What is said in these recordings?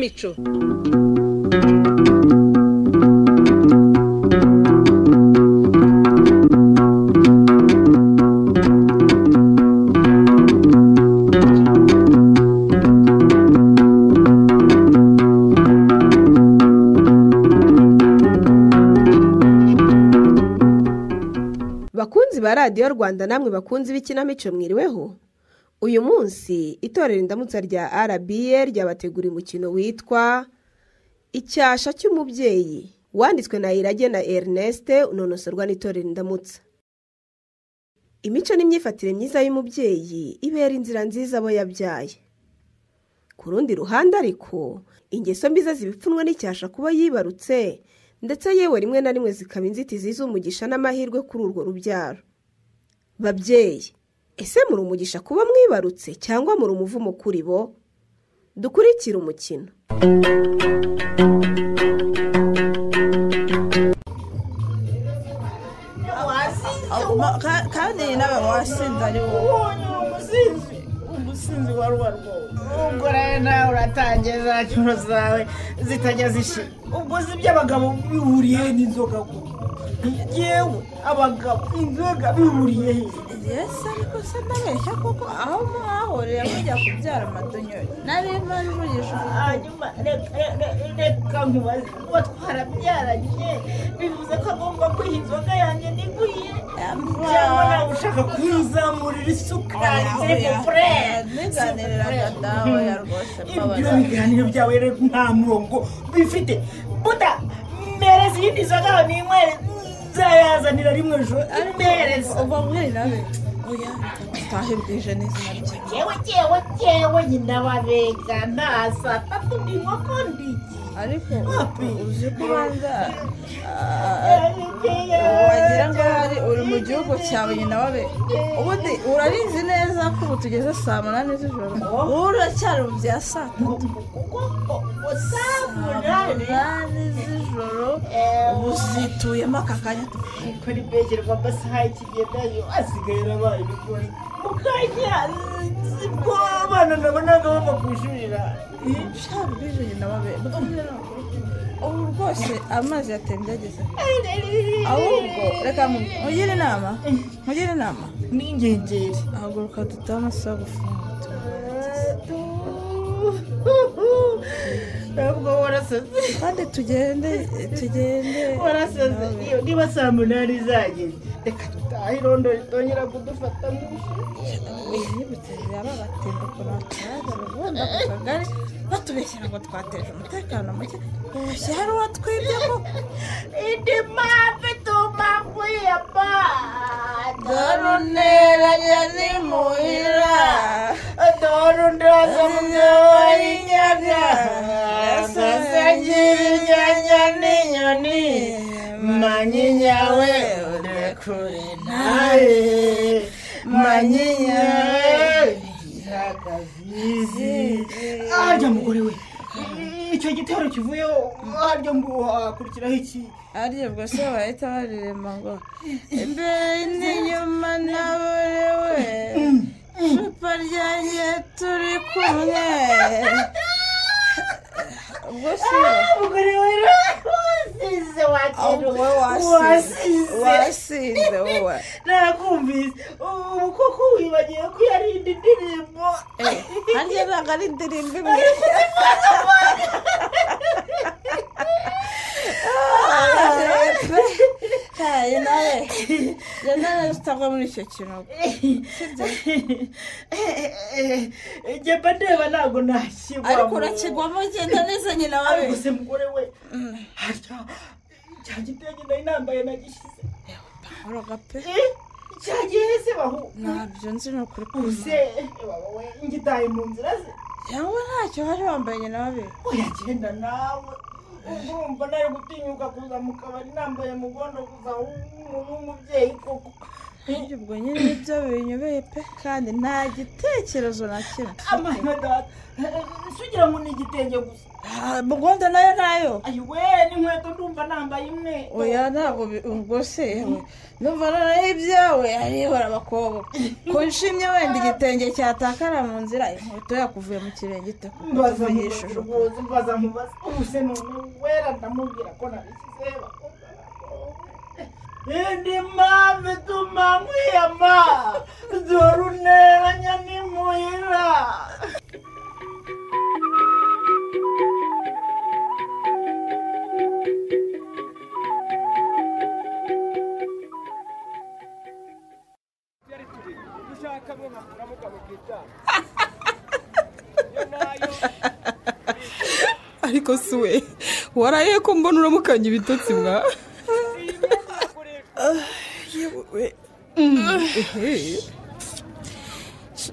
ikinamico. Bakunzi ba Radio Rwanda namwe bakunzi b'ikinamico mwiriweho. Uyu munsi itorero indamutsa rya RBA ryabategura umukino witwa Icyasha cy'umubyeyi wanditswe na Irage na Ernest unonosorwa n'itorero indamutsa. Imico n'imyifatire myiza y'umubyeyi ibera inzira nziza abo yabyaye. Ku rundi ruhande ariko ingeso mbiza zibipfunwe n'icyasha kuba yibarutse ndetse yewe rimwe na rimwe zikaba inzitizi z'umugisha n'amahirwe kuri urwo rubyaro. Babyeyi, ese muri umugisha kuba mwibarutse cyangwa muri umuvumo kuri bo? Dukurikira umukino. Kandi nawe wasinze ari wowe umusinzi wari warwo. Ubwo rero nawe uratangiye za cyuro zawe zitajya zishira. Ubwo si by'abagabo bihuriye n'inzoga gusa. Yewe abagabo inzoga bihuriye he? Yes, ariko se ndabeshya koko aho mwahoreye mujya kubyara amadonyori nari mpari mugisha. Hanyuma reka nkubaze uwo twarabyaranye bivuze ko agomba kwiha inzoga yanjye niguye cyangwa nawe ushaka kuzamurira isukari ziri mu furere niganiriraga dawe ya rwose ibyo biganiro byawe rero nta murongo bifite buta mpereza iyindi nzoga ninywere nzayazanira rimwe ejo mpereza uva mwiri nawe oya twahebwije n'izina rye yewe nyina babega nta saa tatu n'inkoko ndiki ariko uzi ko ubanza wagira ngo hari uri mu gihugu cyawe nyina wabe ubundi urarinzi neza ko ubu tugeze saa 8 z'ijoro uracyari mu bya saa 3 z'ijoro uzituyemo aka kanya kuri begerwa amasaha y'ikigendayo asigaye nabaye ibigori mukanya sibwo abana nabonaga bava kwishurira shabwije nyina wabe ubu rwose amazi yatembye ageze ahubwo reka mugire inama n'ingengeri haguruka dutaha amasaha gufunga ntabwo warasaze kandi tugende warasaze niba saa 8 zageze reka dutahe irondo ritongera kudufata mwibutse yaba batemba ko nataraza ubundi ku kagari batubeshyira ngo twateje umutekano muke ubushye hari uwatwibye ko indi mpamvu ituma kwiyapa doruneranya nimuhira dorundaza mu myobo y'inyaga ndasangira inyanya n'inyoni manyinya we urekure nawe manyinya we ihagazizi arya mugore we icyo gitero kivuyeho arya ngo hakurikiraho iki ariyo bwose bahita barirema ngo imbere n'inyuma naborewe icupa ryanjye turi kumwe ubwo si mugore we wasize wasize wowe narakumvise ubu koko wibagiwe ko yari indi ndirimbo hanjye ntabwo ari indirimbo imwe nawe utagwa muri icyo kintu njye mba ndeba ntabwo nashyirwamo ariko urakigwamo ugenda neza nyina wawe gusa mugore we cya gitenge nari nambaye nagishyize uroga pe cyagiye se bahu ntabyo nzi ni ukuri kuze wowe ngitaye mu nzira ze cyangwa ntacyo wari wambaye nyina wawe uyagenda nawe urumva nari gutinyuka kuza mu kabari nambaye mugondo kuza nk'umubyeyi koko ubwo nyine nibyo binyobeye pe kandi nta gitekerezo na kimwe amahina data sugira ngo ni igitenge gusa mugonda nayo ayiwe n'inkweto ndumva nambaye imwe oya ntabwo ubwo se ndumva noneho ibyawe arihora abakobwa ko nshimye wenda igitenge cyatakara mu nzira inkweto yakuvuye mu kirenge ite mbaza mubaza ubuse none wera ndamubwira ko nabishyize indi mpamvu ituma nkwiyama dore uneranya n'imuhira ariko si we waraye ko mbona uramukanya ibitotsi mwa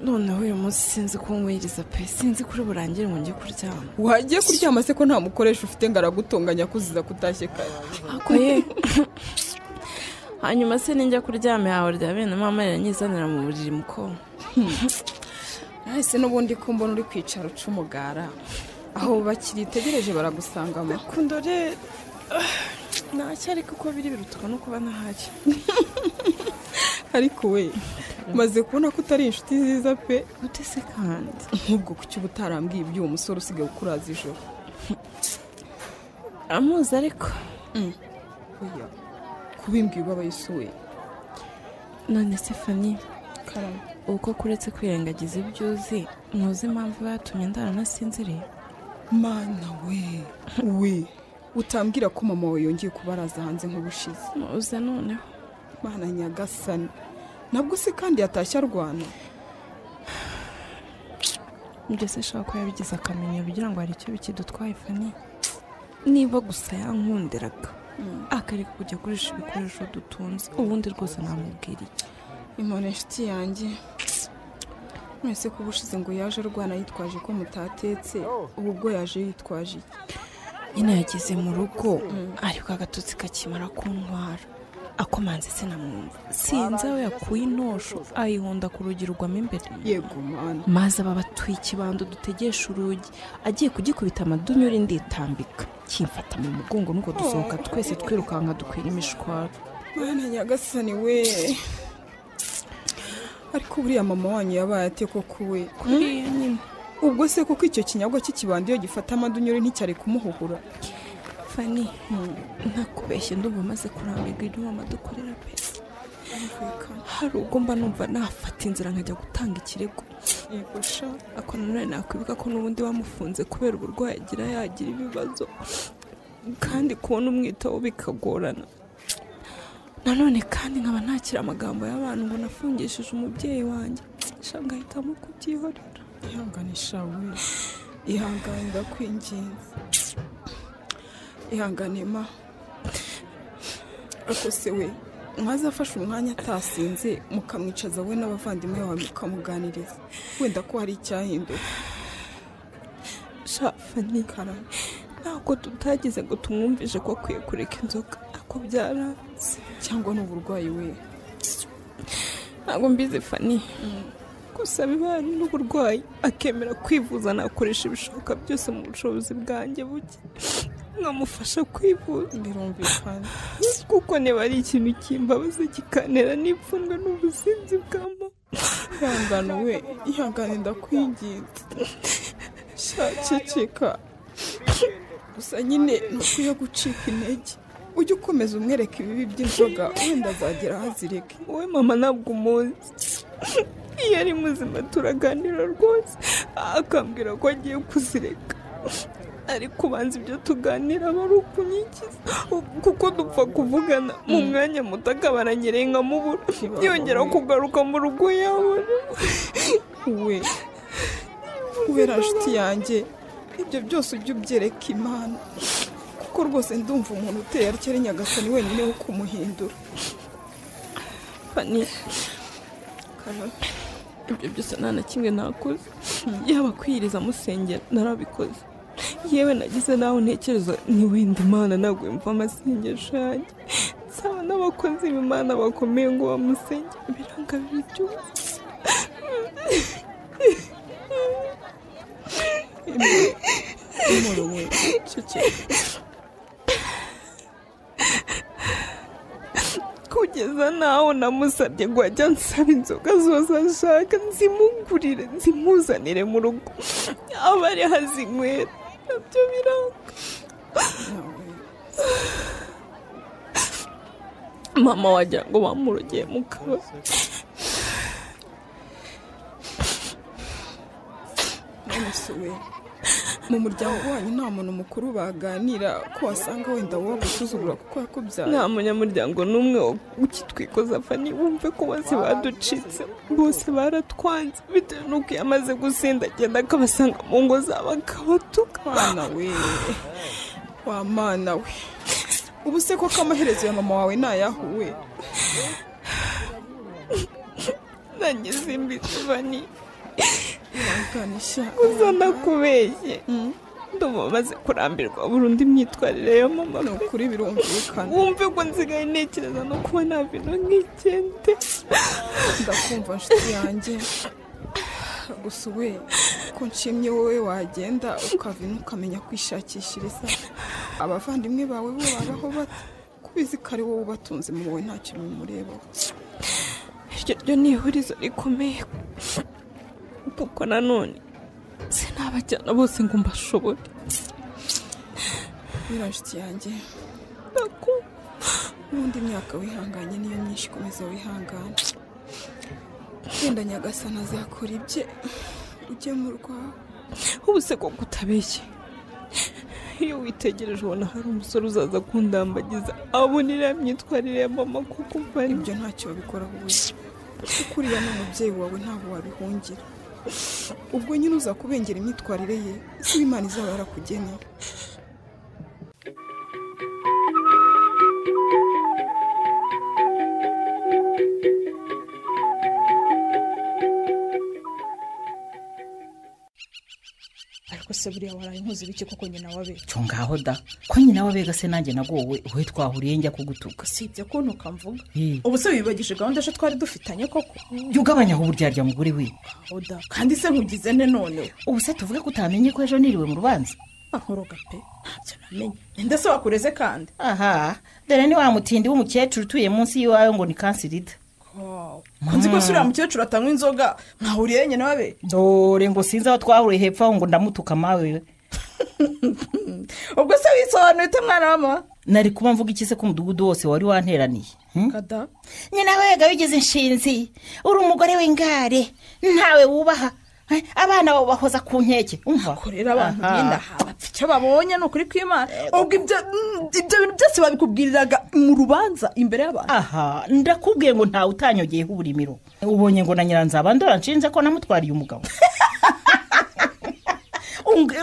noneho uyu munsi sinzi kumwiriza pe sinzi kuri burangire ngo njye kuryama wagiye kuryama se ko nta mukoresha ufite ngo aragutunganya kuziza kutashye kare ako ye hanyuma se ninjya kuryama yawe rya bene mama yaranyizanira mu buriri muko nahise n'ubundi ko mbona uri kwicara uca umugara aho bakiritegereje baragusangamo kundore ntacyo ariko uko biri birutuka no kuba ntahari ariko we maze kubona ko utari inshuti nziza pe gute se kandi nk'ubwo kuki uba utarambwiye iby'uwo musore usigaye ukuraza ijoro amuzi ariko oya kubimbwiye ubabaye isuwe none se Fanny karame uko kuretse kwirengagiza ibyo uzi ntuzi impamvu yatumye ndaranasinziriye mana we utambwira ko mama wawe yongeye kubaraza hanze nk'ubushize muze noneho mana nyagasani nabwo se kandi yatashye arwana ibyo se ashobora kuba yabigize akamenyero kugira ngo hari icyo bikidutwaye Fanny niba gusa yankundiraga akareka kujya akoresha ibikoresho dutunze ubundi rwose namubwira iki imana inshuti yanjye mwese ko ubushize ngo yaje arwana yitwaje ko mutatetse ubu ubwo yaje yitwaje nyine yageze mu rugo ariko agatotsi kakimara kuntwara akomanze sinamwumva sinzi aho yakuye intosho ayihonda ku rugi rugwamo imbere yego mana maze aba batuye ikibando dutegesha urugi agiye kugikubita amadunyuri nditambika kimfata mu mugongo nuko dusohoka twese twirukanka dukwira imishwaro mana nyagasani we ariko buriya mama wanyu yabaye ate koko we kuriya nyine ubwo se kuko icyo kinyagwa cy'ikibando iyo gifata amadunyuri nticyari kumuhuhura Fanny ntakubeshye ndumva maze kurambirwa ibyo mama dukorera pe hari ubwo mba numva nafata inzira nkajya gutanga ikirego yego sha ako nanone nakwibuka ko n'ubundi bamufunze kubera uburwayi agira yagira ibibazo kandi kubona umwitaho bikagorana nanone kandi nkaba ntakira amagambo y'abantu ngo nafungishije umubyeyi wanjye shanga ahitamo kubyihorera ihanganisha we ihanganira kwinginza ihangane ma ariko se we mwazafashe umwanya atasinze mukamwicaza we n'abavandimwe bawe mukamuganiriza wenda ko hari icyahinduka Fanny karame ntabwo tutagize ngo tumwumvishe ko akwiye kureka inzoga ako byaranze cyangwa n'uburwayi we ntabwo mbizi Fanny gusa bibaye n'uburwayi akemera kwivuza nakoresha ibishoboka byose mu bushobozi bwanjye buke nkamufasha kwivuza birumvikana kuko niba ari ikintu kimbabaza kikanera n'ipfunwe n'ubusinzi bw'ama ihangane we ihangane ndakwinginze ceceka gusa nyine ntukwiye gucika intege ujye ukomeza umwereka ibibi by'inzoga wenda azagera aho azireke wowe mama ntabwo umuzi iyo ari muzima turaganira rwose akambwira ko agiye kuzireka ariko ubanza ibyo tuganira aba ari ukunyikiza kuko dupfa kuvugana mu mwanya muto akaba aranyereye nkamubura yongera kugaruka mu rugo yabona we kubera nshuti yanjye ibyo byose ujye ubyereka Imana kuko rwose ndumva umuntu uteye atya ari nyagasani wenyine wo kumuhindura Fanny ibyo byose nta na kimwe nakoze yaba kwiyiriza amusengera narabikoze yewe nagize nawe ntekereza ni wenda Imana ntabwo yumva amasengesho yanjye nsaba n'abakozi b'Imana bakomeye ngo bamusengere biranga bibi byose. Imoro we cece kugeza naho namusabye ngo ajya ansaba inzoga zose ashaka nzimugurire nzimuzanire mu rugo aba ari hazinywera nabyo biranga. Mama wagira ngo bamurogeye mu kabari. we mu muryango wanyu nta muntu mukuru baganira ko wasanga wenda wowe gusuzugura kuko yakubyara? Nta munyamuryango n'umwe ukitwikoza Fani wumve ko bose baducitse bose baratwanze bitewe n'uko yamaze gusinda agenda akabasanga mu ngo zabo akabatuka. Mwana we wa mana we ubu se ko amaherezo ya mama wawe nayahuwe? Nanjye simbizi Fani iranganisha gusa nakubeshye ndumva maze kurambirwa burundu imyitwarire ya mama. ni ukuri birumvikana. wumve ko nsigaye ntekereza no kuba nta bintu nk'ikende. ndakumva nshuti yanjye gusa we ko nshimye wowe wagenda ukavina ukamenya kwishakishiriza abavandimwe bawe bo babaho bate kubizi ko ari wowe ubatunze mu wowe nta kintu bimureba. Iryo ryo ni ihurizo rikomeye kuko nanone sinabajyana bose ngo mbashobore. nshuti yanjye ubundi imyaka wihanganye niyo myinshi komeza wihangane wenda Nyagasani azakora ibye ujye mu rwawe. ubu se ko kutabeshye iyo witegereje ubona hari umusore uzaza kundambagiza abona iriya myitwarire ya mama kuko Fani ibyo ntacyo babikora ubuye kuko uriya n'umubyeyi wawe ntabwo wabihungira ubwo nyine uza kubengera imyitwarire ye si Imana izaba yarakugeneye. ariko se buriya waraye nkuzi bike koko nyina wabe cyo ngaho da ko nyina wabega se nanjye nagowe uhe twahuriye njya kugutuka sibye ko ntukamvuga ubu se wibagije gahunda ejo twari dufitanye koko jya ugabanyaho uburyarya mugore we oda kandi se nkugize ne none ubu se tuvuge ko utamenye ko ejo niriwe mu rubanza ahoroga pe ntacyo namenye ninde se wakureze kandi aha dore ni wa mutindi w'umukecuru utuye munsi y'iwawe ngo ni kansirida. nzi ko suriya mukecuru atanywa inzoga mwahuriye nyine wabe dore ngo sinzi aho twahuriye hepfo aho ngo ndamutuka mawe. ubwo se wisobanuye ute mwana wa mama? nari kuba mvuga iki se ko umudugudu wose wari wanteraniye kada nyina wega wigize inshinzi uri umugore w'ingare ntawe wubaha abana babo bahoza ku nkeke umva korera abantu nyina bapfa icyo babonye ni ukuri kw'Imana ubwo ibyo bintu byose babikubwiriraga mu rubanza imbere y'abantu. aha ndakubwiye ngo ntawe utanyogeyeho uburimiro ubonye ngo na Nyiranzabandora nshinze ko namutwariye umugabo.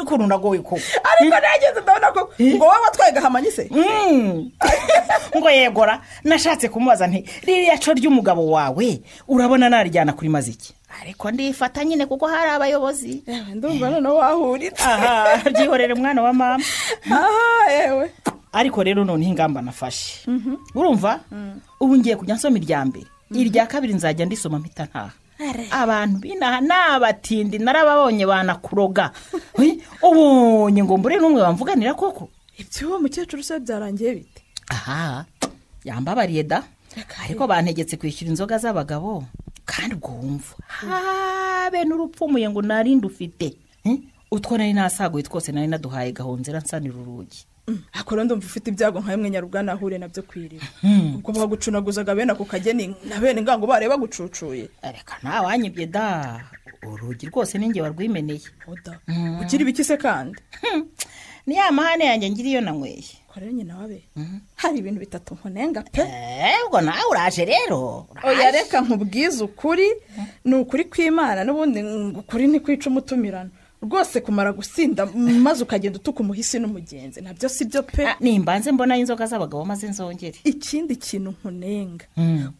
ukuntu nagowe koko ariko nageze ndabona ko ngo wowe watwaye gahamanyi se ngo yegora nashatse kumubaza nti ririya co ry'umugabo wawe urabona narijyana kuri maziki ariko ndifata nyine kuko hari abayobozi ndumva noneho wahurira. aha ryihorere mwana wa mama. aha yewe ariko rero none ingamba nafashe urumva ubu ngiye kujya nsoma irya mbere irya kabiri nzajya ndisoma mpita ntaha abantu binaha n'abatindi narababonye banakuroga ubonye ngo mbure n'umwe bamvuganira koko ibyo uwo mukecuru se byarangiye bite? aha yambabariye da ariko bantegetse kwishyura inzoga z'abagabo kandi ubwo wumva habe n'urupfumuye ngo narinde ufite utwo nari nasaguye twose nari naduhaye Gahonzera nsanira urugi. akora ndumva ufite ibyago nka bimwe Nyarugana ahure nabyo kwiriwe ubwo bagucunaguzaga bene ako kageni na bene ngango bareba gucucuye. reka nawe wanyibye da urugi rwose ninjye warwimeneye. oda ugira ibiki se kandi ni ya mahane yanjye ngira iyo nanyweye. korera nyina wabe hari ibintu bitatu nkonenga pe ubwo nawe uraje rero oya reka nkubwize ukuri ni ukuri kw'Imana n'ubundi ukuri ntikwica umutumirano rwose kumara gusinda maze ukagenda utuka umuhisi n'umugenzi nabyo si byo pe. nimbanze mbona inzoga z'abagabo maze nzongere. ikindi kintu nkonenga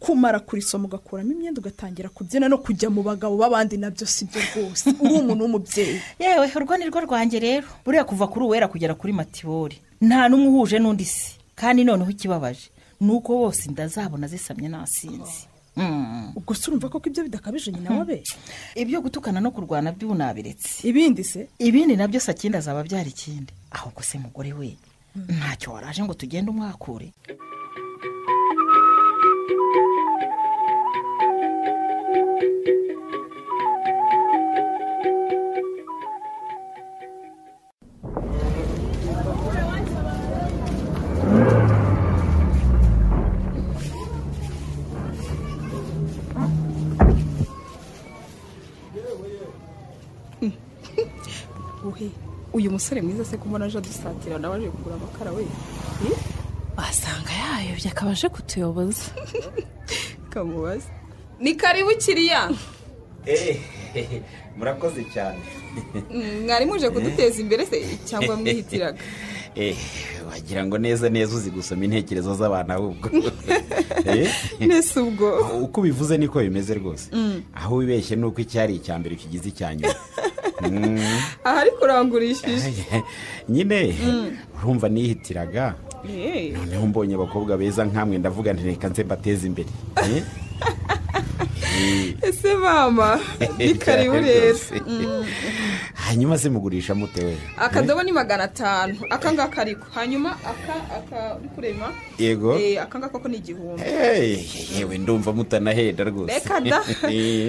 kumara kurisoma ugakuramo imyenda ugatangira kubyina no kujya mu bagabo b'abandi nabyo si byo rwose uri umuntu w'umubyeyi. yewe urwo ni rwo rwanjye rero buriya kuva kuri Uwera kugera kuri Matibori nta n'umwe uhuje n'undi si kandi noneho ikibabaje nuko bose ndazabona zisamye nasinzi. ubwo se urumva koko ibyo bidakabije nyina wabe? Ibyo gutukana no kurwana by'ubu nabiretse. Ibindi se? Ibindi nabyo Sakindi azaba byari ikindi. Ahubwo se mugore we ntacyo waraje ngo tugende umwakure. uyu musore mwiza se kumubona aje adusatira nawe aje kugura amakara we wasanga yayobye akaba aje kutuyoboza. kamubaza ni karibu kiriya. murakoze cyane. mwari muje kuduteza imbere se cyangwa mwihitiraga? wagira ngo neza uzi gusoma intekerezo z'abantu ahubwo. nese ubwo uko ubivuze niko bimeze rwose. aho wibeshye nuko icyari icya mbere kigize icyanyuma. aha ari kurangurishije nyine urumva nihitiraga. noneho mbonye abakobwa beza nkamwe ndavuga nti reka nze mbateze imbere. ese mama ni karibu rero. hanyuma se mugurisha mute we? akadobo ni 500. aka ngaka ariko hanyuma aka uri kurema yego aka ngaka ko ni 1000. yewe ndumva mutanahenda rwose. reka da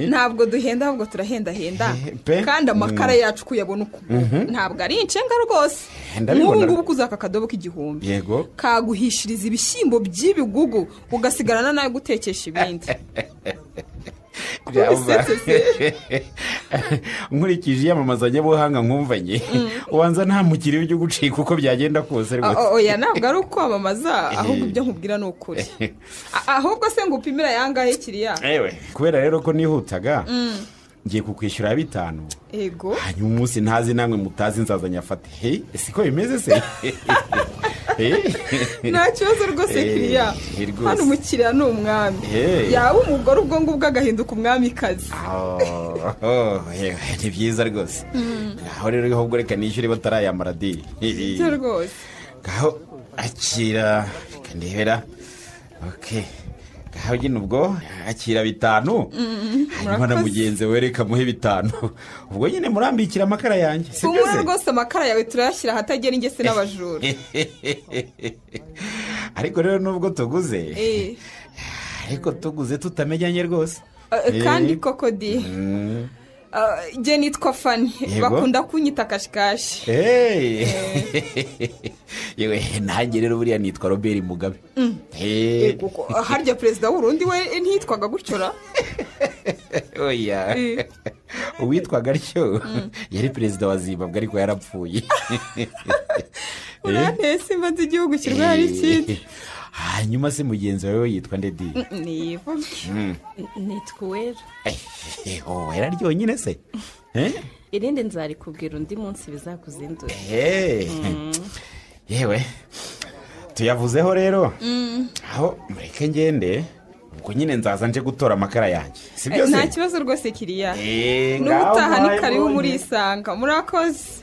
ntabwo duhenda ahubwo turahendahenda kandi amakara yacu kuyabona uko ntabwo ari incenga rwose. n'ubu kuzaka akadobo k'1000 yego kaguhishiriza ibishyimbo by'ibigugu ugasigarana nayo gutekesha ibindi. nkurikije iyamamazanyabuhanga nkumvanye ubanza nta mukiriya ujya gucika uko byagenda kose rwose. oya ntabwo ari ukwamamaza ahubwo ibyo nkubwira ni ukuri. ahubwo se ngo upimira yangahe kiriya? kubera rero ko nihutaga ngiye kukwishyura 5. ego hanyuma umunsi ntazi namwe mutazi nzazanya afate. siko bimeze se? nta kibazo rwose kiriya. hano umukiriya ni umwami. yaba umugore ubwo ngubwo agahinduka umwamikazi. ni byiza rwose. aho rero ahubwo reka nishyure batarayamara diri. ibyo rwose. ngaho akira reka ndebera. ngaho nyine ubwo akira 5. hanyuma na mugenzi we reka muhe 5. ubwo nyine murambikira amakara yanjye. umwe rwose amakara yawe turayashyira ahatagera ingese n'abajura. ariko rero nubwo tuguze ariko tuguze tutamenyanye rwose. kandi koko di jye nitwa Fani bakunda kunyita kashikashi. yewe nanjye rero buriya nitwa Robert Mugabe. harya perezida w'urundi we ntitwaga gucyora? oya uwitwaga atyo yari perezida wa Zimbabwe ariko yarapfuye. urantese imbaza igihugu kirwara ikindi. hanyuma se mugenzi wawe yitwa ndedi? nivuge nitwa Uwera. wera ryonyine se? irindi nzarikubwira undi munsi bizakuzindura. yewe tuyavuzeho rero. aho mureke ngende ubwo nyine nzaza nje gutora amakara yanjye. si byo se? nta kibazo rwose kiriya. n'ubutaha ni karibu murisanga. murakoze.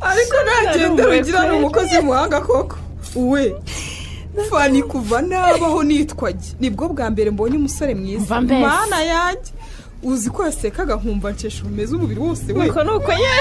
ariko nagenda rugira ni umukozi w'umuhanga koko. uwe Fani kuva nabaho nitwage nibwo bwa mbere mbonye umusore mwiza. mana yanjye uzi ko yasekaga nkumva nsheshe umeze umubiri wose we. nuko ye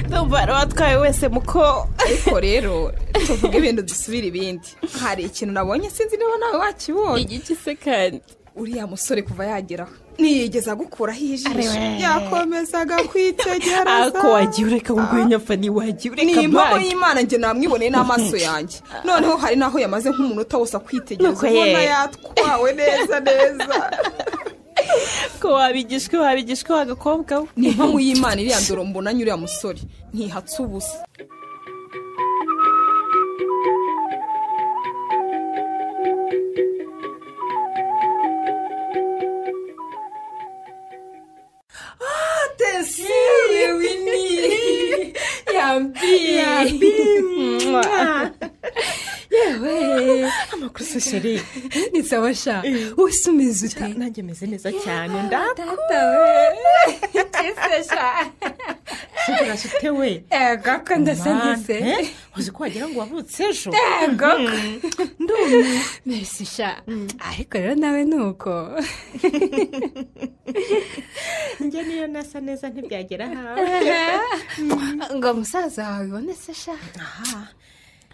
ndumva watwaye wese muko. ariko rero tuvuge ibintu dusubira ibindi. hari ikintu nabonye sinzi niba nawe wakibonye. igiki se kandi? uriya musore kuva yageraho niyigeza gukuraho ijisho yakomezaga kwitegereza. ako wagiye ureka urwenya Fani wagiye ureka. ni impamo y'Imana njye namwiboneye n'amaso yanjye. noneho hari naho yamaze nk'umunota wose akwitegereza ubona yatwawe neza. ko wabigishwe agakobwa we. ni impamo y'Imana iriya ndoro mbonanye uriya musore ntihatse ubusa. we amakuru se sheri ni sawa sha wese umeze ute nanjye meze neza cyane data we kise sha urasa ute we ego ko ndasa nkise uzi ko wagira ngo wavutse ejo ego ndumu merci sha ariko rero nawe nuko njye niyo nasa neza ntibyagera hawe ngo musaza wawe ubone se sha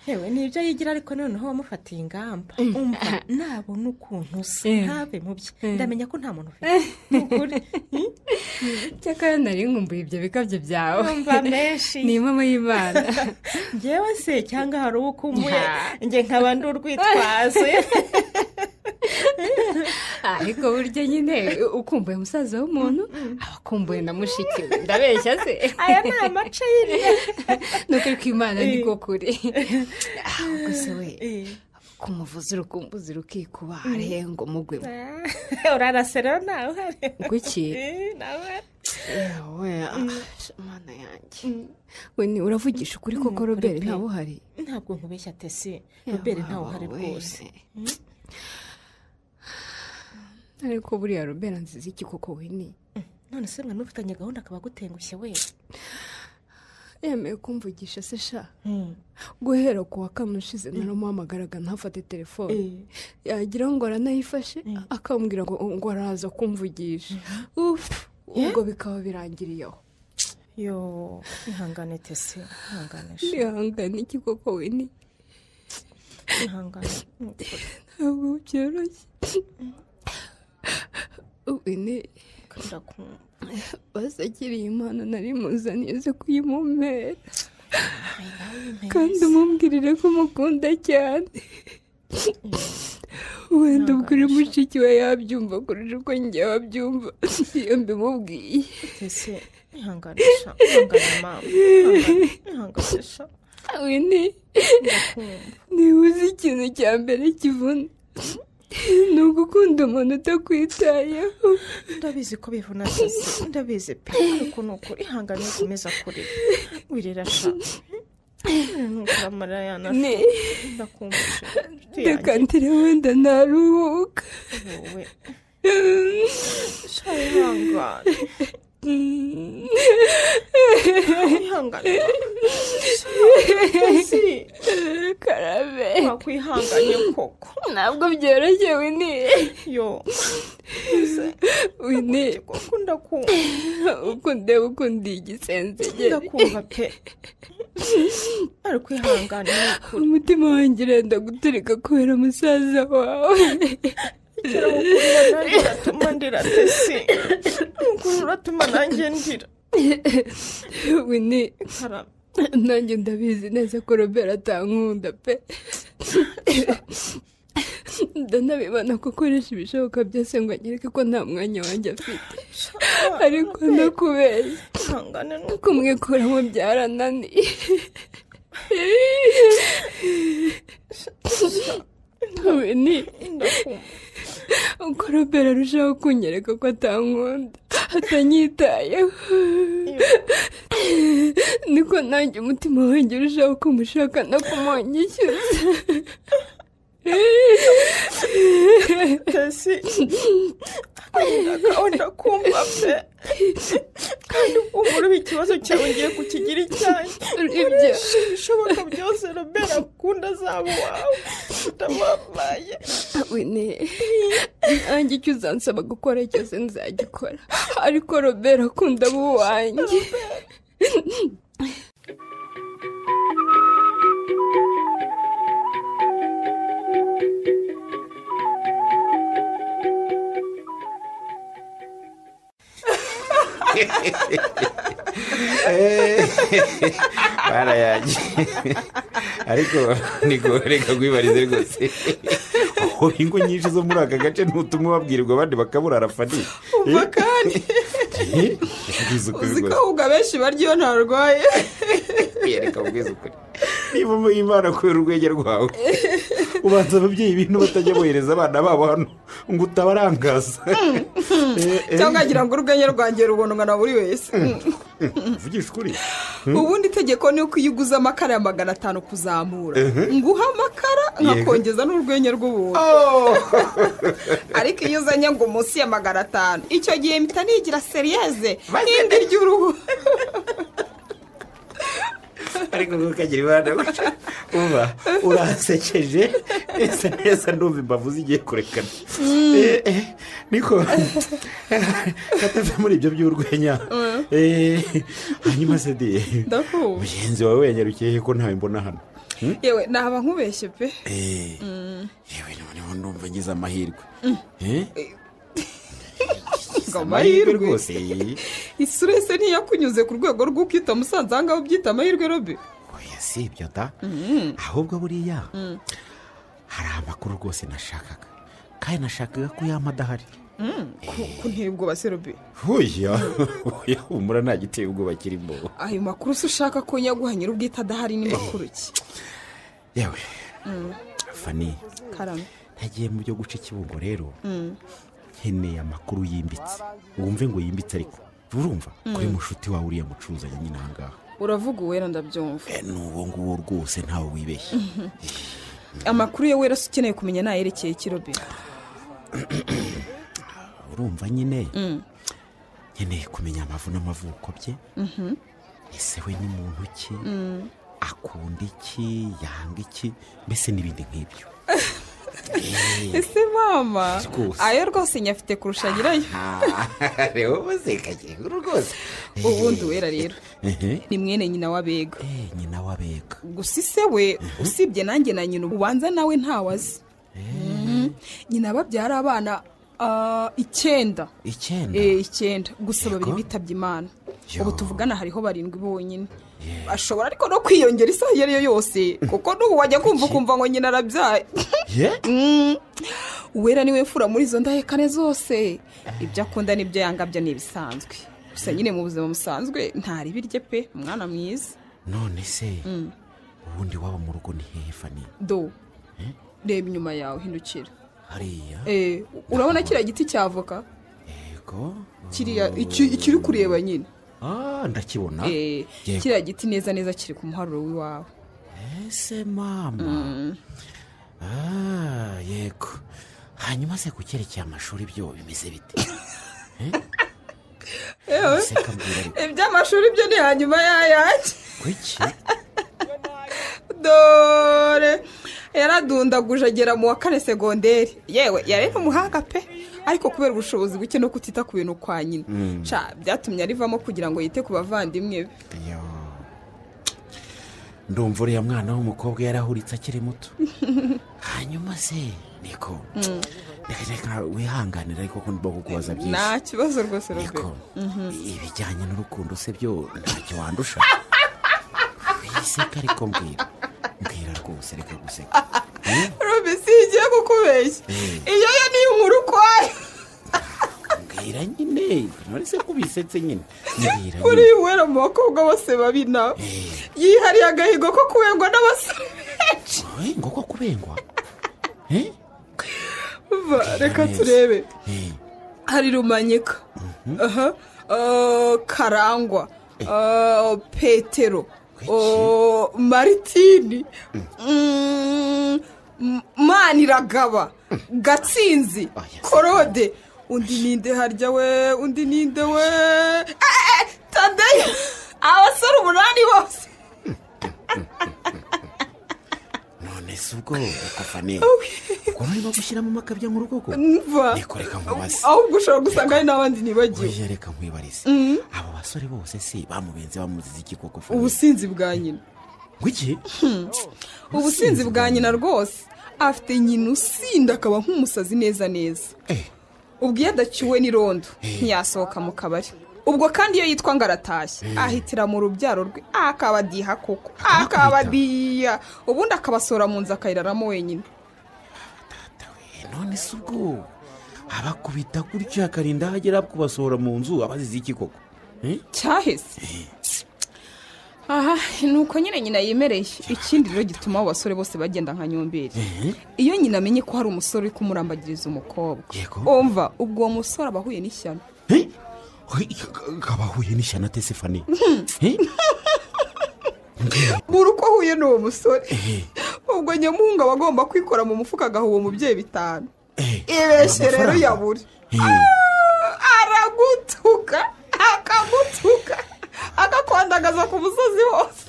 hewe nibyo yigira ariko noneho wamufatiye ingamba umva nabona ukuntu usa ntabe mu bye ndamenya ko nta muntu ufite n'ukuri cyakora nari nkumbuye ibyo bikabyo byawe umva menshi ni impamo y'imana njyewe se cyangwa hari uwo ukumbuye njye nkaba ndi urwitwazo ariko burya nyine ukumbuye musaza w'umuntu aba akumbuye na mushiki we ndabeshya se aya ni amace y'iriya ni ukuri ko imana niko kuri ahubwo se we kumuvuza urukumbuzi rukikuba harihe ngo mugwemo urarase rero nawe uhari guki nawe we mana yanjye we ni uravugisha ukuri koko Robert ntawe uhari ntabwo nkubeshya tesi Robert ntawe uhari rwose ariko buriya Robert nziza iki koko we ni none se mwana ufitanye gahunda akaba agutengushye we yemeye kumvugisha se sha guhera ku wa kane ushize naramuhamagaraga ntafate telefone yagira ngo aranayifashe akambwira ngo araza kumvugisha ubwo bikaba birangiriyeho yo ihangane tesi ihangane iki koko we ni ihangane ntabwo byoroshye we ni basakiriye impano nari muzaniye zo kuyimumera kandi umubwirire ko umukunda cyane wenda ubwire mushiki we yabyumva kurusha uko njye wabyumva iyo mbimubwiye ese ihanganisha mama ihanganisha we niba uzi ikintu cya mbere kivuna ni ugukunda umuntu utakwitayeho ndabizi ko bivuna sisi ndabizi pe ariko ni ukuri ihangane ukomeza kurira wirira sha ntukura amarira yanasha ndakumvishe reka ndire wenda naruhuka wowe sha ihangane ihangane sisi karabe wakwihanganye koko ntabwo byoroshye wini yo wini koko ndakumva ukundeba ukundiye igisenzegere ndakumva pe ariko ihangane umutima wanjye urenda guturika kubera musaza wawe kiramukurira nanjye uratuma ndira tesi ukuntu uratuma nanjye ndira wini nanjye ndabizi neza ko Robert atankunda pe ndanabibona ko akoresha ibishoboka byose ngo anyereke ko nta mwanya wanjye afite ariko ndakubeshya kumwikuramo byarananiye wini uko Robert arushaho kunyereka ko atankunda atanyitayeho niko nanjye umutima wanjye urushaho kumushaka no kumunyishyuza tesi ndakumva pe kandi ukumva uba ikibazo cyawe ngiye kukigira icyanjye ibyo ibishoboka byose Robert akunda azaba uwawe ndababaye wine nanjye icyo uzansaba gukora cyose nzagikora ariko Robert akunda abo uwanjye barayagiye ariko reka kwibarize rwose aho ingo nyinshi zo muri aka gace ntutuma babwirwa abandi bakaburara fani umva kandi uzi ko ahubwo abenshi barya iyo ntarwaye reka ubwize ukuri niba muri imana kubera urwege rwawe ubanza ababyeyi ibintu batajya bohereza abana babo hano ngo utabarangaza cyangwa agira ngo urwenya rwanjye rubonwa na buri wese. uvugisha ukuri. ubundi itegeko ni uko iyo uguze amakara ya 500 kuzamura nguha amakara nkakongeza n'urwenya rw'ubuntu. ariko iyo uzanye ngo munsi ya 500 icyo gihe mpita nigira seriyeze n'indi ry'uruhu. ariko ntukagira ibana guca uba urasekeje neza ndumva imbavu zigiye kurekana. niko katave muri ibyo by'urwenya. hanyuma se de mugenzi wawe yanyarukiye ko ntawe mbona hano. yewe naba nkubeshye pe. yewe noneho ndumva ngize amahirwe. amahirwe rwose isura ese ntiyakunyuze ku rwego rw'ukwita musanze aha ngaho ubyita amahirwe robe. oya si ibyo da ahubwo buriya hari amakuru rwose nashakaga kandi nashakaga ko yama adahari. ku nteye ubwoba se robe. oya humura nta giteye ubwoba kirimo. ayo makuru se ushaka ko nyaguha nyir'ubwite adahari ni makuru ki? yewe fani karame ntagiye mu byo guca ikibungo rero nkeneye amakuru yimbitse wumve ngo yimbitse ariko urumva kuri mushuti wawe uriya mucuzanya nyine aha ngaha. uravuga uwera ndabyumva. n'uwo nguwo rwose ntawe wibeshye. amakuru ye wera se ukeneye kumenya nayerekeye ikirobe. urumva nyine nkeneye kumenya amavu n'amavuko bye. ese we ni muntu ki akunda iki yanga iki mbese n'ibindi nk'ibyo. ese mama ayo rwose nyafite kurusha nyirayo. rero bazekagire rwose. ubundi wera rero ni mwene nyina w'abega. nyina w'abega gusa ise we usibye nanjye na nyina ubanza nawe ntawazi. nyina babyara abana 9. 9 gusa 2 bitabye Imana. ubu tuvugana hariho 7 bonyine. ashobora ariko no kwiyongera isaha iyo ari yo yose kuko n'ubu wajya kumva ngo nyina arabyaye. uwera niwe mfura muri izo ndahekane zose. ibyo akunda n'ibyo yanga byo ni ibisanzwe gusa nyine mu buzima busanzwe ntari birye pe umwana mwiza. none se ubundi waba mu rugo ni hehe Fani? reba inyuma yawe hindukira hariya. urabona kiriya giti cy'avoka? yego kiriya ikiri kureba nyine. ndakibona. kiriya giti neza neza kiri ku muharuro w'iwawe. ese mama yego hanyuma se ku cyerekeye amashuri byo bimeze bite? iby'amashuri byo ni hanyuma yayanjye. kuki? dore yaradundaguje agera mu wa 4 segonderi. yewe yari umuhanga pe ariko kubera ubushobozi buke no kutita ku bintu kwa nyina byatumye arivamo kugira ngo yite ku bavandimwe be. ndumva uriya mwana w'umukobwa yarahuritse akiri muto. hanyuma se niko reka wihanganira ariko ko ndimo kukubaza byinshi. nta kibazo rwose robe. niko ibijyanye n'urukundo se byo ntacyo wandusha. wiseka ariko mbwira rwose reka guseka. robe si igiye kukubeshya iyo yo ni inkuru kwayo. mbwira nyine none se kubisetse nyine. kuri wera mu bakobwa bose babi nawe yihariye agahigo ko kubengwa n'abasore benshi. ngo ko kubengwa? reka turebe. hari Rumanyika, Karangwa, Petero, Maritini, Maniragaba, Gatsinzi, Korode. undi ninde harya we undi ninde we Tadeyo. abasore 8 bose. none se ubwo uko Fani ko barimo gushyira mu makabya mu rugo ko niko reka nkubaze. ahubwo ushobora gusanga hari n'abandi nibagiwe. reka nkwibarize abo basore bose se bamubenze bamuzize iki koko Fani? ubusinzi bwa nyina. ngwiki? ubusinzi bwa nyina rwose afite nyina usinda akaba nk'umusazi neza neza. ubwo iyo adaciwe n'irondo ntiyasohoka mu kabari. ubwo kandi iyo yitwa ngo aratashye ahitira mu rubyaro rwe akabadiha koko akabadiya ubundi akabasora mu nzu akayiraramo wenyine. none se ubwo abakubita gutya akarinda hagera kubasohora mu nzu abazize iki koko? cyahese aha nuko nyine nyina yemereye. Ikindi rero gituma abo basore bose bagenda nka nyomberi, iyo nyina amenye ko hari umusore uri kumurambagiriza umukobwa, umva ubwo uwo musore aba ahuye n'ishyano. aba ahuye n'ishyano ate Sefani? buri uko ahuye n'uwo musore ubwo nyamuhungu aba agomba kwikora mu mufuka agaha uwo mubyeyi 5. ibeshye rero yaburi aragutuka akagutuka agakwandagaza ku musozi wose.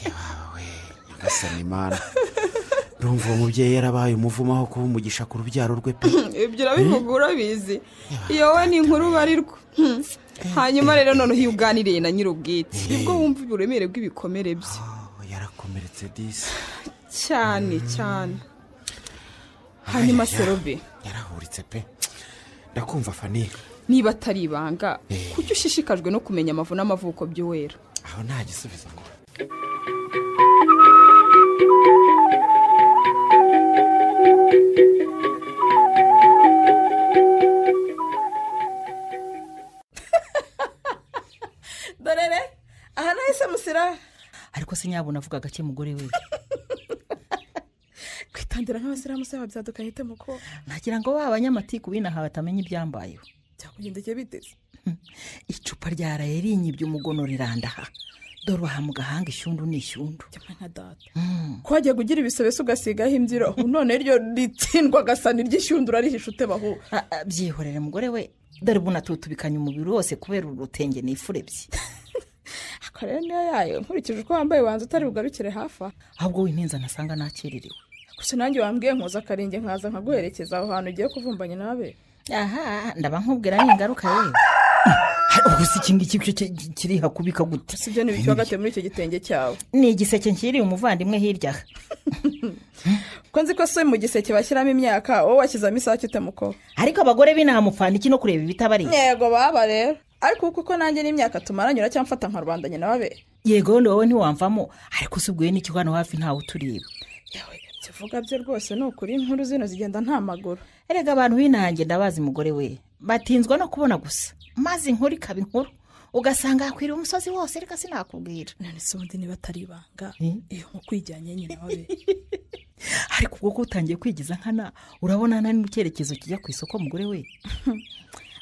yawe nyagasani Imana, ndumva uwo mubyeyi yarabaye umuvumo aho kuba umugisha ku rubyaro rwe pe. ibyo urabivuga urabizi, iyo we ni inkuru barirwa. hanyuma rero noneho iyo uganiriye na nyir'ubwite nibwo wumva uburemere bw'ibikomere bye. yarakomeretse disi cyane cyane. hanyuma Serobe yarahuritse pe. ndakumva Fani. niba atari ibanga kuki ushishikajwe no kumenya amavu n'amavuko by'uwera? aho nta gisubizo ngo. dorere aha nahise musira. ariko sinyabona avuga gake mugore we. kwitandira nk'abasiramu se babyadukanye ite muko? nagira ngo abanyamatiku binaha batamenya ibyambayeho. byakugendekeye biteze. icupa ryaraye rinyibye umugono rirandaha. dore aha mu gahanga ishyundu n'ishyundu. cyangwa nka data ko wagiye kugira ibisebe se ugasigaho imbyiro, none ryo ritsindwa agasani ry'ishyundu urarihisha ute bahu? byihorere mugore we, dore bunatutubikanye umubiri wose kubera urutenge n'ifurebye. akarere niyo yayo nkurikije uko wambaye wanze utari bugarukire hafi. ahubwo wintinza nasanga nakiririwe. gusa nanjye wambwiye nkoza akarenge nkaza nkaguherekeza aho hantu ugiye kuvumbanya nabe. aha ndaba nkubwira n'ingaruka yewe. ubwo si iki ngiki kiri hakubika gute? si byo n'ibiki wagate muri icyo gitenge cyawe? ni igiseke nkiriye umuvandimwe hirya. ko nzi ko se mu giseke bashyiramo imyaka, wowe washyizamo isake ute muko? ariko abagore binahamupfana iki no kureba ibitabari? yego baba rero, ariko kuko nanjye n'imyaka tumaranye cyangwa mfata nka rubandanye nabe. yego wowe ntiwamvamo, ariko usubwiye n'iki hano hafi ntawe utureba. yawe kivuga byo rwose ni ukuri, inkuru zino zigenda nta maguru. erega abantu b'intange ndabazi mugore we, batinzwa no kubona gusa maze inkuru ikaba inkuru ugasanga yakwiriye umusozi wose. reka sinakubwira. none se ubundi niba atari ibanga iyo nko kwijyanye nyine wabe. ariko ubwo ko utangiye kwigiza nkana, urabona nani mu cyerekezo kijya ku isoko mugore we?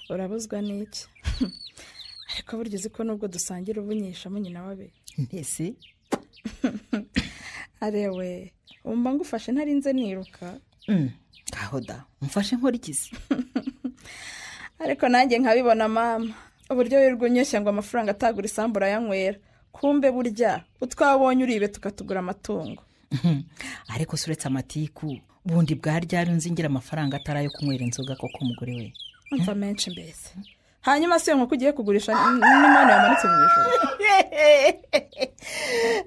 urabuzwa n'iki? ariko burya uzi ko nubwo dusangira ubunyishamo nyina wabe. mbese arewe umva ngufashe ntarinze niruka. aho da mfashe nkora ikizi. ariko nanjye nkabibona mama, uburyo wirirwa unyoshya ngo amafaranga atagura isambu urayanywera, kumbe burya utwabonye uribe tukatugura amatungo. ariko suretse amatiku bundi bwaryari nzingira amafaranga atarayo kunywera inzoga koko mugore we? mva menshi mbese. hanyuma se nko ugiye kugurisha n'imana yamanitse mu ijoro.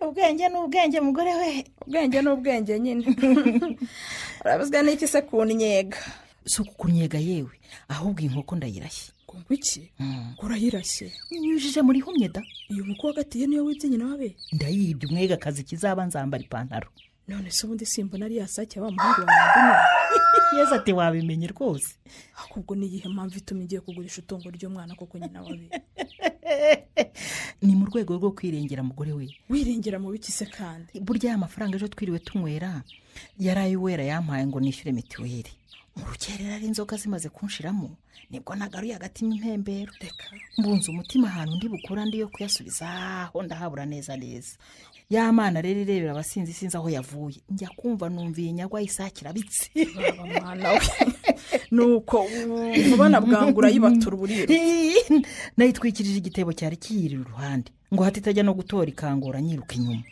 ubwenge ni ubwenge mugore we. ubwenge ni ubwenge nyine. urabuzwa n'iki se kunyega? si ukukunyega yewe, ahubwo inkoko ndayirashye. ngo iki? urayirashye? nyujije muri humye da. iyo muko hagatiye niyo wibye nyina wabe? ndayibye umwega akazi kizaba nzambara ipantaro. none se ubundi simbona ari yasake wa muhungu wawe? yeza ati wabimenye rwose. ahubwo ni iyihe mpamvu ituma igiye kugurisha itungo ry'umwana koko nyina wabe? ni mu rwego rwo kwirengera mugore we. wirengera mu biki se kandi? burya aya mafaranga ejo twiriwe tunywera yaraye uwera yampaye ngo nishyure mituweli. mu rukerera ari inzoga zimaze kunshiramo nibwo nagaruye hagati y'impembero. reka mbunze umutima ahantu ndi bukura ndi yo kuyasubiza aho ndahabura neza neza. ya mana rero irebera abasinzi sinzi aho yavuye, njya kumva numviye inyagwa yisakira bitse. baba mwana we nuko ubona bwangura yibatura uburiro. nayitwikirije igitebo cyari kiyiri iruhande ngo hati itajya no gutora ikangura nyiruka inyuma.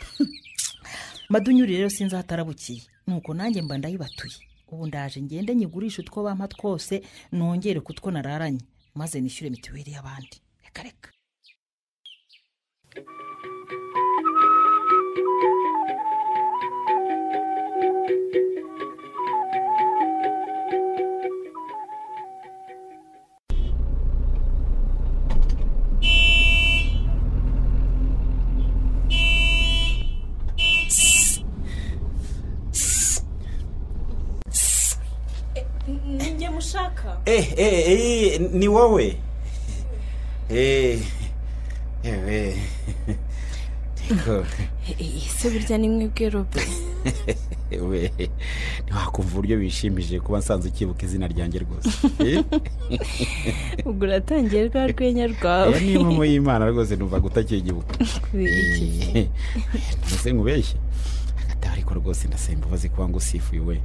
madunyuri rero sinzi hatarabukiye, nuko nanjye mba ndayibatuye. ubu ndaje ngende nyigurisha utwo bampa twose nongere kutwo nararanye maze nishyure mituweli y'abandi. reka reka. njye mushaka. ni wowe. ese burya ni mwebwe Robe we ntiwakumva uburyo bishimije kuba nsanze ukibuka izina ryanjye rwose ubwo uratangiye rwa rwenya rwawe niyo mpamvu y'Imana rwose numva utakigibuka mbese nkubeshye ariko rwose ndasaba imbabazi kuba ngo usifuye we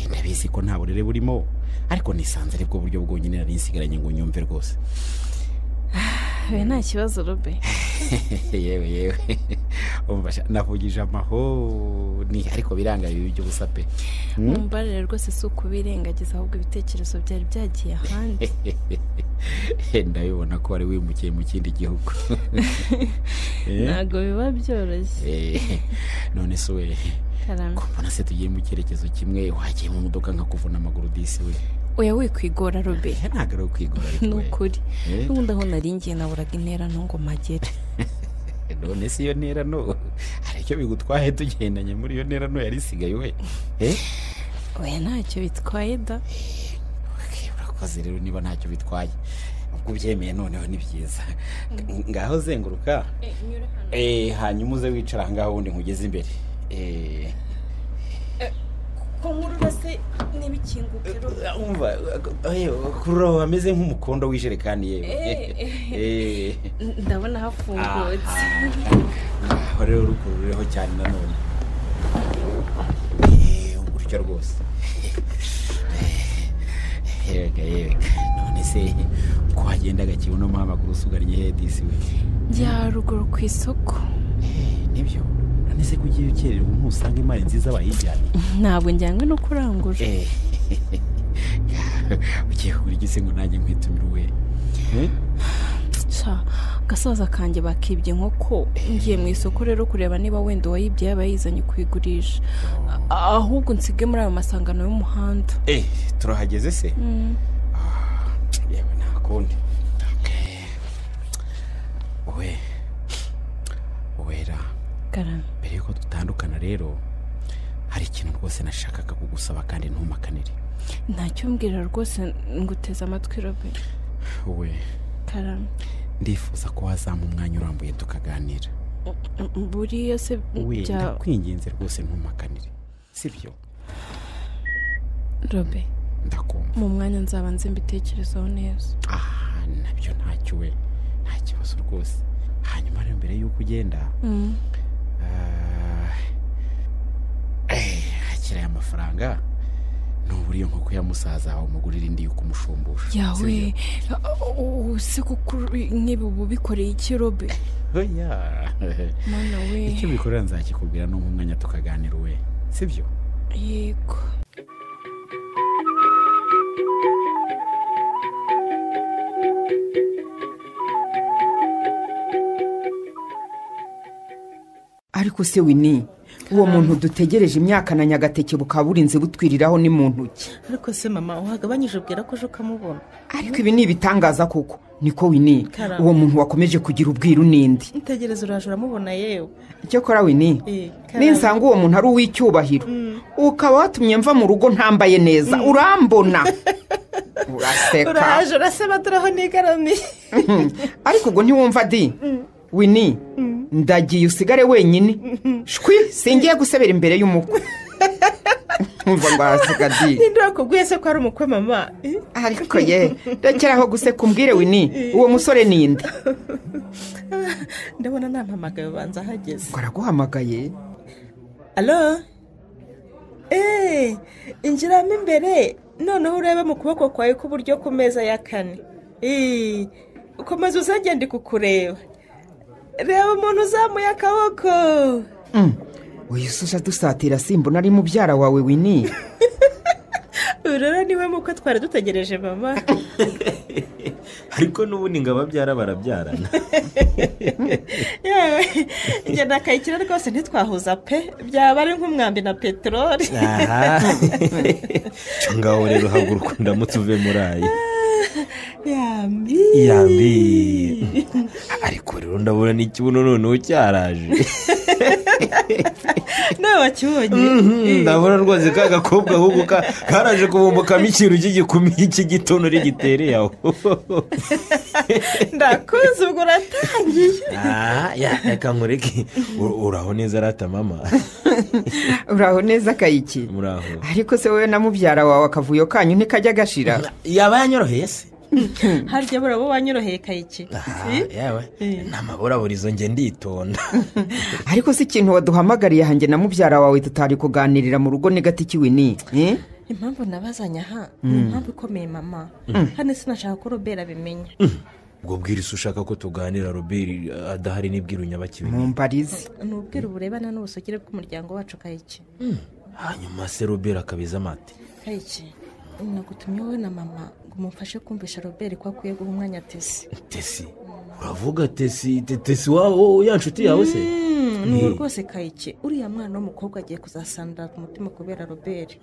ndabizi ko nta burere burimo ariko nisanze aribwo buryo bwonyine nari nsigaranye ngo nyumve rwose we nta kibazo Robe yewe navugije amahoni ariko biranga ibi by'ubusa pe mumbarire rwose si ukubirengagiza ahubwo ibitekerezo byari byagiye ahandi ndabibona ko wari wimukiye mu kindi gihugu ntabwo biba byoroshye none se we mbona se tugiye mu cyerekezo kimwe wagiye mu modoka nkakuvuna amaguru disi we oya wikwigora Robe ntabwo ari ukwigora ni ukuri n'ubundi aho nari ngiye naburaga intera ngo mpagere none se iyo ntera hari icyo bigutwaye tugendanye muri iyo ntera yari isigaye we oya ntacyo bitwaye da urakoze rero niba ntacyo bitwaye ubwo ubyemeye noneho ni byiza ngaho zenguruka hanyuma uze wicara aha ngaho ubundi nkugeze imbere kurura se n'ibikinguke umva kurura wameze nk'umukondo w'ijerekani yewe ndabona hafungutse aho rero rukurureho cyane nanone gutya rwose yewe none se ko wagendaga kibunomo amaguru usugaranye hedisi we njya ruguru ku isoko nibyo nese kugiye ukererwa ntusanga imari nziza bayijyanye ntabwo njyanywe no kurangura ugiye kugura igise ngo nanjye nkwitumire we gasaza kanjye bakibye inkoko ngiye mu isoko rero kureba niba wenda uwayibye yaba yizanye kuyigurisha ahubwo nsige muri ayo masangano y'umuhanda turahageze se yewe nta kundi wera mbere yuko dutandukana rero hari ikintu rwose nashakaga kugusaba kandi ntumakanire ntacyo mbwira rwose nguteze amatwi Robe we ndifuza ko wazama umwanya urambuye tukaganira buriya se ndakwinginze rwose ntumakanire sibyo Robe ndakumva mu mwanya nzaba nzi mbitekerezaho neza nabyo ntacyo we nta kibazo rwose hanyuma rero mbere yuko ugenda hakira aya mafaranga nubura iyo nkoko ya musaza wawe umugurira indi yuko umushumbusha yawe se kuko nk'ibi ubu bikoreye iki Robe mana we icyo bikorera nzakikubwira no mu mwanya tukaganira we sibyo yego ariko se Winnie uwo muntu dutegereje imyaka na nyagateke bukaba burinze butwiriraho ni mu ntoki ariko se mama uhagabanyije ubwira ko ejo ukamubona ariko ibi ni ibitangaza koko niko Winnie uwo muntu wakomeje kugira ubwiru n'indi ntegereza uraje uramubona yewe icyo kora Winnie ninsanga uwo muntu ari uw'icyubahiro ukaba watumye mva mu rugo ntambaye neza urambona uraseka uraje uraseba turaho n'igaramiye ariko ubwo ntiwumva di Winnie ndagiye usigare wenyine shwi singiye gusebera imbere y'umukwe umva ngo araseka di ntirakubwiye se ko ari umukwe mama ariko rekeraho guseka umbwire Winnie uwo musore ninde ndabona nampamagaye ubanza ahageze ngo araguhamagaye alo injiramo imbere noneho urebe mu kuboko kwawe k'uburyo ku meza ya kane ukomeza uzagenda kukureba reba umuntu uzamuye akaboko wisusa dusatira simbona ari mubyara wawe Winnie rero niwe muko twari dutegereje mama ariko n'ubundi ngo ababyara barabyarana yewe njye nakayikira rwose ntitwahuza pe byaba ari nk'umwambi na peteroli cyo ngaho rero haguruka ndamutse uve muri ayi yambi ariko rero ndabona n'ikibuno noneho cyaraje nawe wakibonye ndabona rwose ka gakobwa ahubwo karaje kubumbukamo ikintu cy'igikumi cy'igitonore gitereye aho. ndakuzi ubwo uratangiye. reka nkureke. uraho neza rata mama? uraho neza Kayiki? muraho. ariko se wowe na mubyara wawe akavuyo kanyu ntikajya gashira? yaba yanyoroheye se? harya burabo banyoroheye Kayiki? yewe n'amaburaburizo nge nditonda. ariko si ikintu waduhamagariye hanjye na mubyara wawe tutari kuganirira mu rugo negatikiwe ni impamvu nabazanye aha ni impamvu ikomeye mama. hano sinashaka ko Robert abimenya. ubwo bwirisi ushaka ko tuganira Robert adahari n'ibwira unyabakibimenya? mumbarize. ni ubwira uburebana n'ubusugire bw'umuryango wacu Kayiki. hanyuma se Robert akabiza amate? Kayiki nagutumye wowe na mama ngo umufashe kumvisha Robert ko akwiye guha umwanya Tesi. Tesi? uravuga Tesi wawo ya nshuti yawe se? ni rwose Kayiki uriya mwana w'umukobwa agiye kuzasandara ku mutima kubera Robert.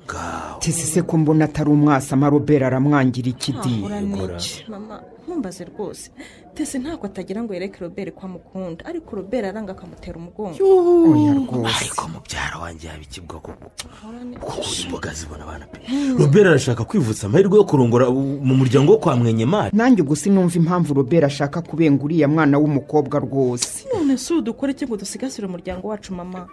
Tesi se ko mbona atari umwasama Robert aramwangira ikidi? mama ntumbaze rwose. Tesi ntabwo atagira ngo yereke Robert ko amukunda ariko Robert aranga akamutera umugongo. oya rwose. ariko mubyara wanjye yabikibwa kuko imboga zibona abana pe. Robert arashaka kwivutsa amahirwe yo kurongora mu muryango wo kwa Mwenyemari. nanjye ubwo sinumva impamvu Robert ashaka kubenga uriya mwana w'umukobwa rwose. none si udukora iki ngo dusigasire umuryango wacu mama?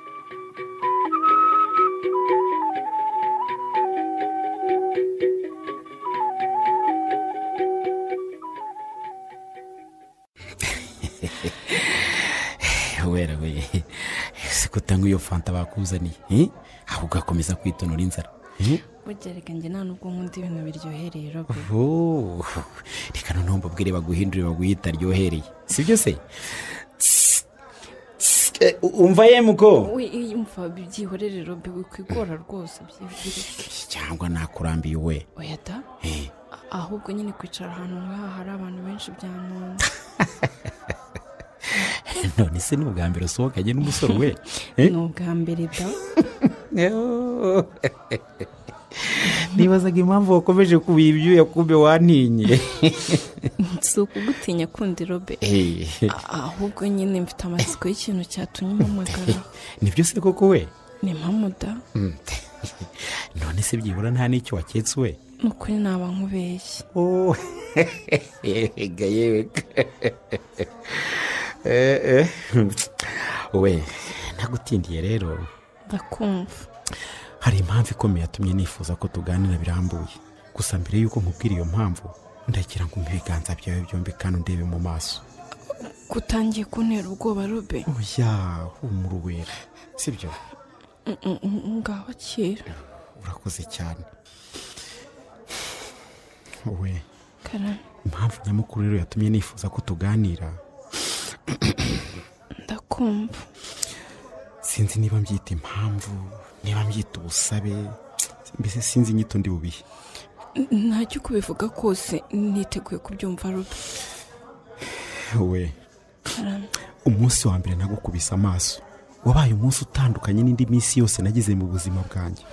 wera we ese ko utanga iyo fanta bakuzaniye aho ugakomeza kwitonora inzara? bugereka njye nta nubwo nkunda ibintu biryohereye Robert. reka noneho mbabwire baguhindure baguhita ryohereye sibyo se? umva yemuko umva byihorere Robert wikwigora rwose byihorere. cyangwa nakurambiye we? oya da ahubwo nyine kwicara ahantu nk'aha hari abantu benshi byanunda. none se ni ubwa mbere usohokanye n'umusore we? ni ubwa mbere da. nibazaga impamvu wakomeje kubiha ibyuya kumbe wantinye. si ukugutinya kundi Robert. ahubwo nyine mfite amatsiko y'ikintu cyatumye umpamagara. nibyo se koko we? ni mpamvu da. none se byibura nta n'icyo waketse we? ni ukuri naba nkubeshye. yewe we nagutindiye rero. ndakumva. hari impamvu ikomeye yatumye nifuza ko tuganira birambuye. gusa mbere y'uko nkubwira iyo mpamvu ndagira ngo umpe ibiganza byawe byombi kandi undebe mu maso. kutangiye kuntera ubwoba Robert? oya humura wera sibyo? ngaho kera. urakoze cyane we. karame. impamvu nyamukuru rero yatumye nifuza ko tuganira. ndakumva. sinzi niba mbyita impamvu niba mbyita ubusabe mbese sinzi inyito ndi bubihe. ntacyo kubivuga kose niteguye kubyumva Robert. we umunsi wa mbere nagukubise amaso wabaye umunsi utandukanye n'indi minsi yose nagize mu buzima bwanjye.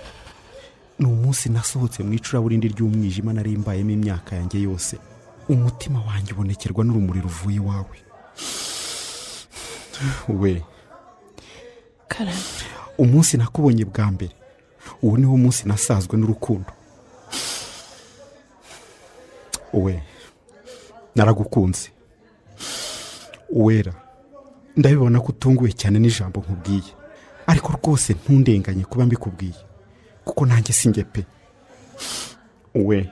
ni umunsi nasohotse mu icuraburindi ry'umwijima nari mbayemo imyaka yanjye yose. umutima wanjye ubonekerwa n'urumuri ruvuye iwawe we. karame. umunsi nakubonye bwa mbere uwo niwo munsi nasazwe n'urukundo we. naragukunze wera. ndabibona ko utunguwe cyane n'ijambo nkubwiye ariko rwose ntundenganye kuba mbikubwiye kuko nanjye sinjye pe. we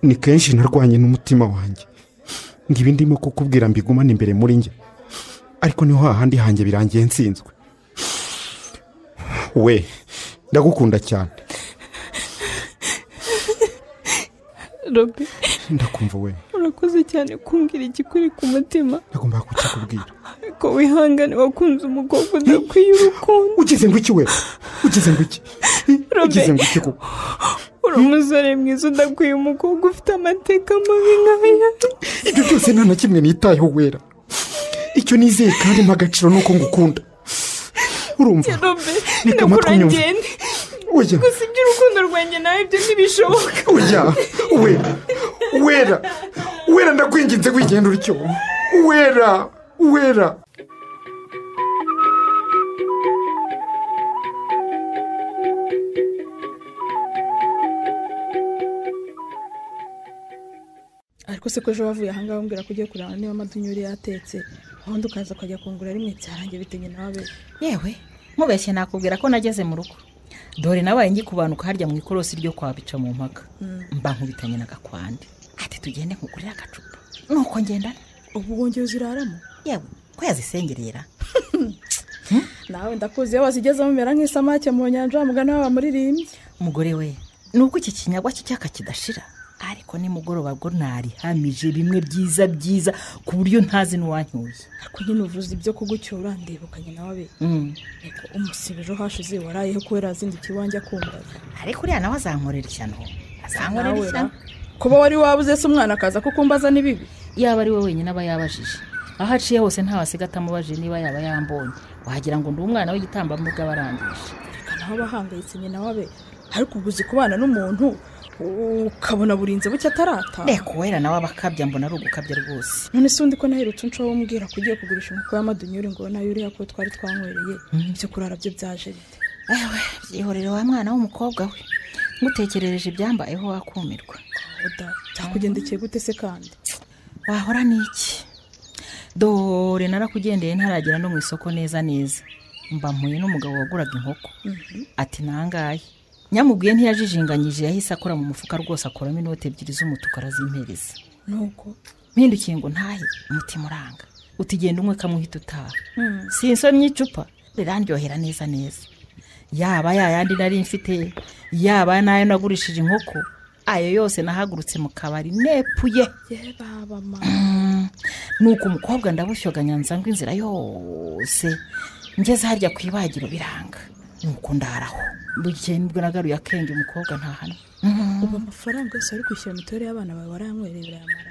ni kenshi narwanye n'umutima wanjye ngo ibi ndimo kukubwira mbigumane imbere muri njye ariko niho hahandi hanjye birangiye nsinzwe. we ndagukunda cyane Robert. ndakumva we. urakoze cyane kumbwira igikuri ku mutima. ndagomba kukikubwira. ariko wihangane wakunze umukobwa udakwiye urukundo. ugize ngo iki we? ugize ngo iki? ugize ngo iki koko? uri umusore mwiza udakwiye umukobwa ufite amateka mabi nk'aya. ibyo byose nta na kimwe nitayeho wera. icyo nizeye kandi mpa agaciro nuko ngukunda. urumva? reka amatwi nyumva. gusa iby'urukundo rwanjye nawe ibyo ntibishoboka. oya wera ndakwinginze wigenda utyo wera. ako se ko ejo wavuye ahangaha umbwira ko ugiye kureba niba amadunyuri yatetse ubundi ukaza ukajya kungura rimwe byarangiye bitenye nawe yewe nkubeshye nakubwira ko nageze mu rugo dore nabaye ngi kubanuka harya mu ikorosi ryo kwabica mu mpaka mba nkubitanye na Gakwandi ati tugende nkugurira agacupa nuko ngenda ubu wongeye uziraramo yewe ko yazisengerera nawe ndakuzi iyo wazigezemo umera nk'isamake mu nyanja mugana waba muririmbye umugore we nubwo iki kinyagwa cy'icyaka kidashira ariko ni mugoroba bwo narihamije bimwe byiza ku buryo ntazi n'uwanyuye ariko nyine uvuze ibyo kugucyura ndebukanye nawe ariko umusibije hashize warayeho kubera azindiki wanjye akunda ariko uriya nawe azankorera ishyano azankorera ishyano kuba wari wabuze se umwana akaza kukumbaza n'ibibi yaba ari we wenyine aba yabajije aho aciye hose ntawasiga atamubajije niba yaba yambonye wagira ngo ndi umwana w'igitambambuga barangije reka naho abahangayitse nyina wabe ariko uguzi kubana n'umuntu ukabona burinze bucya atarata reka wera nawe abakabya mbona ari ugukabya rwose none se undi ko naherutse unco wumubwira ko ugiye kugurisha inkoko y'amadunyuri ngo nayo uriya ko twari twanywereye ibyo kurara byo byaje bite ewe byihorere wa mwana w'umukobwa we ngutekerereje ibyambayeho wakumirwa byakugendekeye gute se kandi wahora n'iki dore narakugendeye ntaragera no mu isoko neza mba mpuye n'umugabo waguraga inkoko ati nangaye nyamubwiye ntiyajijinganyije yahise akora mu mufuka rwose akoramo inote 2 z'umutuku arazimpereza nuko mpindukiye ngo ntahe umutima uranga utigenda umwe kamuhita utaha sinsomye icupa rirandyohera neza yaba yayandi nari mfite yaba nayo nagurishije inkoko ayo yose nahagurutse mu kabari nepuye baba ma nuko umukobwa ndabushoganya nzangwa inzira yose ngeze harya kwibagiro biranga nuko ndaraho bugiye nibwo nagaruye akenge umukobwa ntahana ubu amafaranga yose ari kwishyura mituweli y'abana bawe warayanywereye birayamara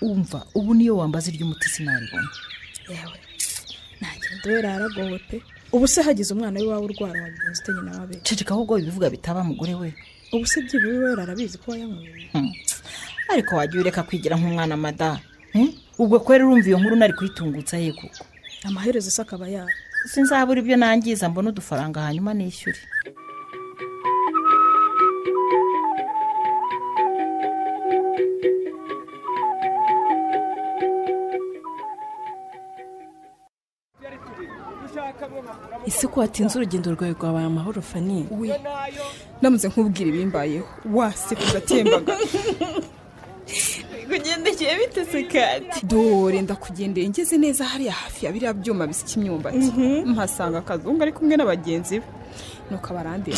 umva ubu niyo wambaza iry'umuti sinaribona yewe nagenda wera aragowe pe ubu se hagize umwana w'iwawe urwara wabigenza ute nyina wabe ceceka ahubwo ibivuga bitaba mugore we ubu se byiburi wera arabizi ko wayanywereye ariko wagiye ureka kwigira nk'umwana mada ubwo kwera urumva iyo nkuru nari kwitungutsa ye kuko amaherezo se akaba yaba sinzabura ibyo nangiza mbona udufaranga hanyuma nishyure ese ko watinze urugendo rwawe rwabaye amahoro Fani ndamutse nkubwira ibimbayeho waseka ugatembaga kugendekeye bite se kati dore ndakugendeye ngeze neza hariya hafi ya biriya byuma bisika imyumbati mpasanga akazungu ari kumwe n'abagenzi be nuko abarandira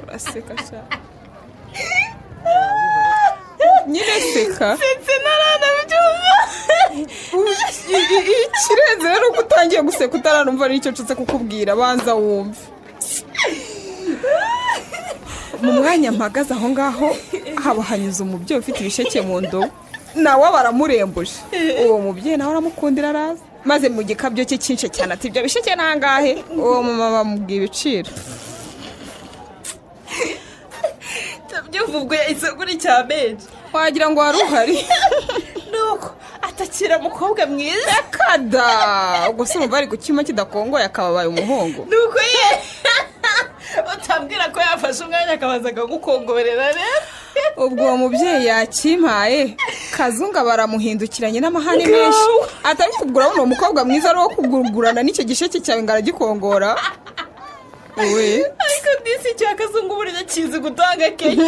uraseka sha nyine seka ndetse narana byuma ikirenze rero uko utangiye guseka utaranumva n'icyo nshatse kukubwira banza wumve mu mwanya mpagaze aho ngaho haba hanyuze umubyeyi ufite ibisheke mu ndobo nawe baramurembuje uwo mubyeyi nawe aramukundira araza maze mu gikabyo cye cyinshi cyane ati ibyo bisheke nangahe uwo mama bamubwiye ibiciro byuvubwo yahise kuri cya benshi wagira ngo wari uhari nuko atakira mukobwa mwiza kada ubwo se umva ari ku cyuma kidakongoye akababaye umuhongo nuko ye utambwira ko yafashe umwanya akabaza akagukongorera rero ubwo uwo mubyeyi yakimpaye kazunga baramuhindukiranye n'amahane menshi atari kugura uno mukobwa mwiza ari uwo kugurana n'icyo gisheke cyawe ngo aragikongora we ariko disi cya kazungu burya kizi gutanga keke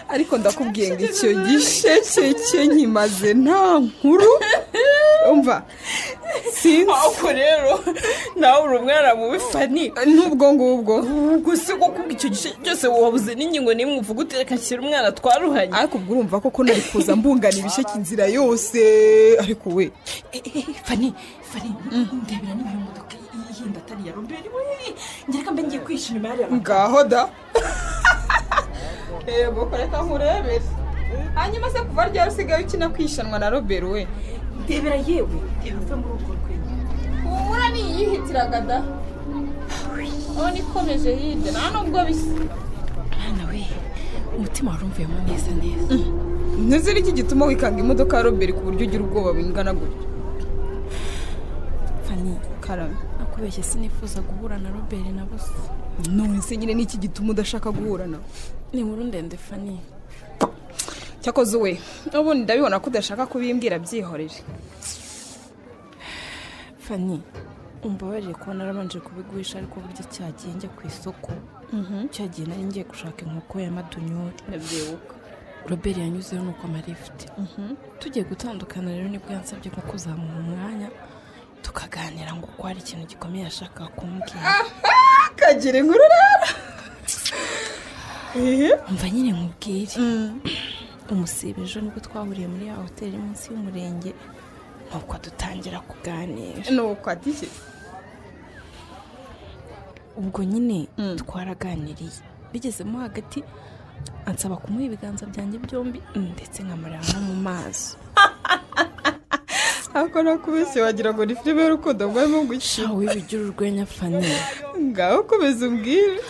ariko ndakubwiye ngo icyo gisheke cye nkimaze nta nkuru umva sinzi ahubwo rero nawe uri umwana mubi Fani n'ubwo ngubwo ubwo se koko icyo gisheke cyose wabuze n'ingingo n'imwe uvuga utereka nshyira umwana twaruhanye ariko ubwo urumva koko nari kuza mbungana ibisheke inzira yose ariko we Fani ndebera n'iyo modoka yindi atari ya Robert we ngereka mbe ngiye kwishima inyuma y'ariya ngaho da yego koreka nkurebere hanyuma se kuva ryari usigaye ukina kwishanwa na Robert we ndebera yewe uve muri urwo rwego humura niyihitiraga da aho nikomeje hirya nta nubwo bisa mwana we umutima warumviyemo neza ntiziri iki gituma wikanga imodoka ya Robert ku buryo ugira ubwoba bingana gutyo Fani karame nakubeshye sinifuza guhura na Robert na busa. none se nyine n'iki gituma udashaka guhura nawe? Ni inkuru ndende Fanny. cyakoze we ubundi ndabibona ko udashaka kubimbwira byihorere. Fanny umbabarire ko narabanje kubiguhisha ariko burya cyagiye njya ku isoko. Cyagiye nari ngiye gushaka inkoko ya madunyori. Ndabyibuka. Robert yanyuzeho nuko amarifite. Tugiye gutandukana rero nibwo yansabye ko kuzamuha umwanya tukaganira ngo ko hari ikintu gikomeye yashaka kumbwira. Kagira inkuru rero. Umva nyine nkubwire. Umusibe ejo nibwo twahuriye muri ya hoteli munsi y'umurenge nuko dutangira kuganira. Nuko atiki. Ubwo nyine twaraganiriye. Bigezemo hagati ansaba kumuha ibiganza byanjye byombi ndetse nkamureba no mu maso. Ako nakubeshye wagira ngo ni filime y'urukundo mbarimo gukina. Wibigira urwenya Fanny. Ngaho komeza umbwire.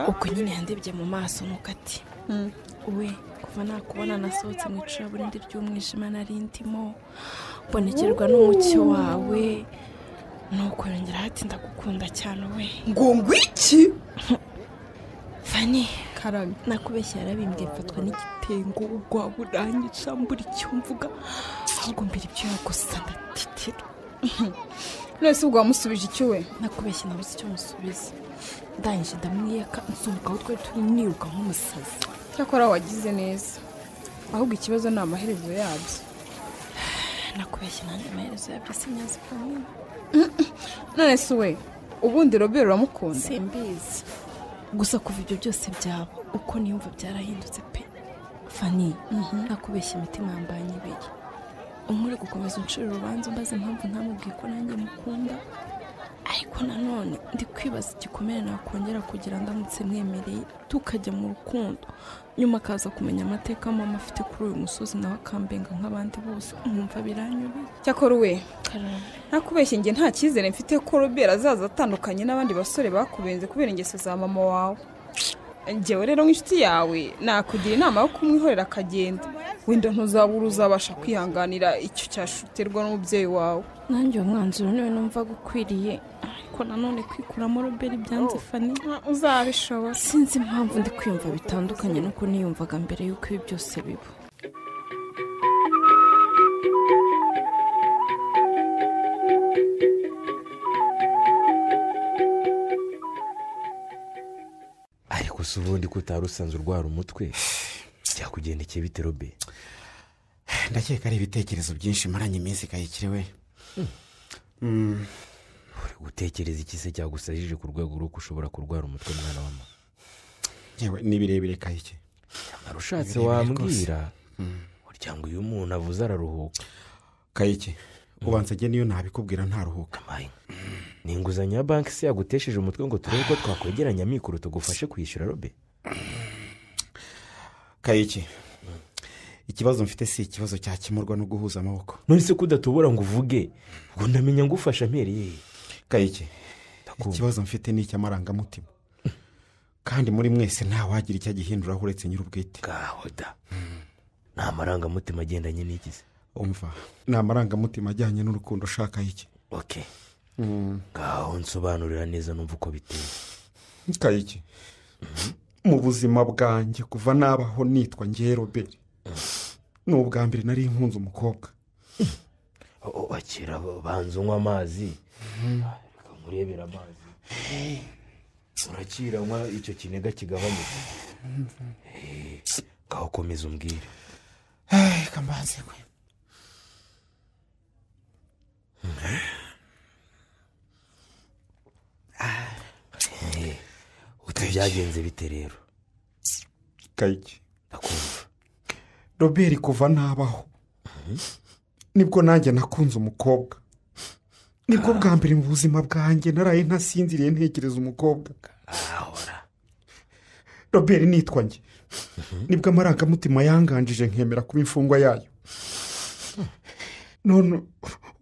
Ubwo nyine yandebye mu maso nuko ati we kuva nakubona nasohotse mu icuraburindi ry'umwijima nari ndimo mbonekerwa n'umucyo wawe nuko yongera ati ndagukunda cyane we. Ngo iki? Fanny karame nakubeshye yarabimbwiye mfatwa n'igitengo ubwo buranyica mbura icyo mvuga ahubwo mbere ibyo yagusa ndatitira. Nese ubwo wamusubije icyo we? Nakubeshye nabuze icyo musubiza ndangije ndamwiyaka nsumukaho twari turi niruka nk'umusazi. Cyakora wagize neza ahubwo ikibazo ni amaherezo yabyo. Nakubeshye nanjye amaherezo yabyo sinyazi Fanny. None se we ubundi Robert uramukunda? Simbizi gusa kuva ibyo byose byaba uko niyumva byarahindutse pe Fanny. Nakubeshye imitima yambanye ibiri. Umuri gukomeza uncira urubanza umbaza impamvu ntamubwiye ko nanjye mukunda ariko nanone ndi kwibaza igikomere nakongera kugira ndamutse mwemereye tukajya mu rukundo nyuma akaza kumenya amateka mama afite kuri uyu musozi nawe akambenga nk'abandi bose nkumva biranyobeye. Cyakora we nakubeshye njye nta cyizere mfite ko Robert azaza atandukanye n'abandi basore bakubenze kubera ingeso za mama wawe. Njyewe rero nk'inshuti yawe nakugira inama yo kumwihorera akagenda wenda ntuzabura uzabasha kwihanganira icyo cyashuterwa n'umubyeyi wawe. Nanjye uwo mwanzuro niwe numva gukwiriye ariko nanone kwikuramo Robert byanze Fanny. Uzabishobora. Sinzi impamvu ndi kwiyumva bitandukanye nuko niyumvaga mbere yuko ibi byose biba. ariko si ubundi ko utari usanzwe urwara umutwe byakugendekeye bite Robert? ndakeka ari ibitekerezo byinshi maranye iminsi Kayikire we. uri gutekereza iki se cyagusajije ku rwego rwo ushobora kurwara umutwe mwana wa mama? yewe ni birebire Kayike. Ushatse wambwira urya ngo uyu muntu avuze araruhuka. Kayike ubanza njye niyo ntabikubwira ntaruhuka. Ni inguzanyo ya banki se yagutesheje umutwe ngo turebe ko twakwegeranya amikoro tugufashe kwishyura Robert? Kayike ikibazo mfite si ikibazo cyakemurwa no guhuza amaboko. None se kudatubura ngo uvuge ngo ndamenya ngufasha mpereye. Kayike ikibazo mfite ni icy'amarangamutima kandi muri mwese nta wagira icyo agihindura uretse nyir'ubwite. Gahoda nta marangamutima agendanye n'ikize. Umva ni amarangamutima ajyanye n'urukundo ushaka iki. Okay. Gaho nsobanurira neza numva uko biteye. Kayike mu buzima bwanjye kuva nabaho nitwa ngiye Robert ni ubwa mbere nari nkunze umukobwa. Akira banza unywa amazi reka murebera amazi urakira nywa icyo kinega kigabanyuka. Gaho komeza umbwire. Kambanze kwe byagenze bite rero? Kayike ndakumva. Robert kuva nabaho nibwo nanjye nakunze umukobwa. Nibwo bwa mbere mu buzima bwanjye naraye ntasinziriye ntekereza umukobwa. Robert nitwa njye nibwo amarangamutima yanganjije nkemera kuba imfungwa yayo. None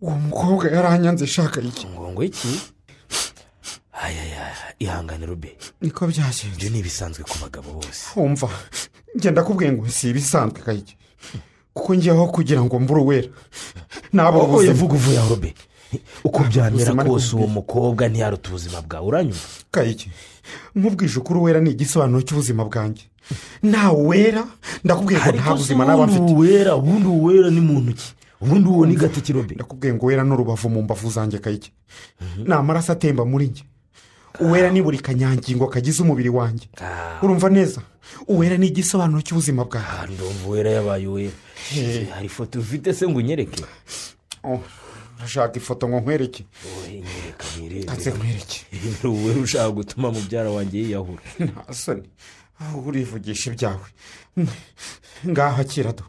uwo mukobwa yaranyanze shaka iki? Ngo iki? Ihangane Robert. Niko byagenze. Ibyo ni ibisanzwe ku bagabo bose. Umva ngenda kubwiye ngo si ibisanzwe Kayike kuko njyeho kugira ngo mbure wera nabo ubuzima. Vuga uvuye Robert. uko byamera kose uwo mukobwa ntiyaruta ubuzima bwawe uranyuma kayiki nk'ubwije ukuri Uwera ni igisobanuro cy'ubuzima bwanjye ntawe Uwera ndakubwiye ngo nta buzima naba mfite ubundi Uwera ni muntu ki ubundi uwo ni Gatiki Robe ndakubwiye ngo Uwera n'urubavu mu mbavu zanjye kayiki ni amaraso atemba muri njye Uwera ni buri kanyangingo kagize umubiri wanjye urumva neza Uwera ni igisobanuro cy'ubuzima bwawe ndumva Uwera yabaye Uwera hari ifoto ufite se ngo unyereke urashaka ifoto ngo nkwereke nyereka ntatse nkwereke Uwera ushaka gutuma mubyara wanjye yiyahura nta soni urivugisha ibyawe ngaho akira do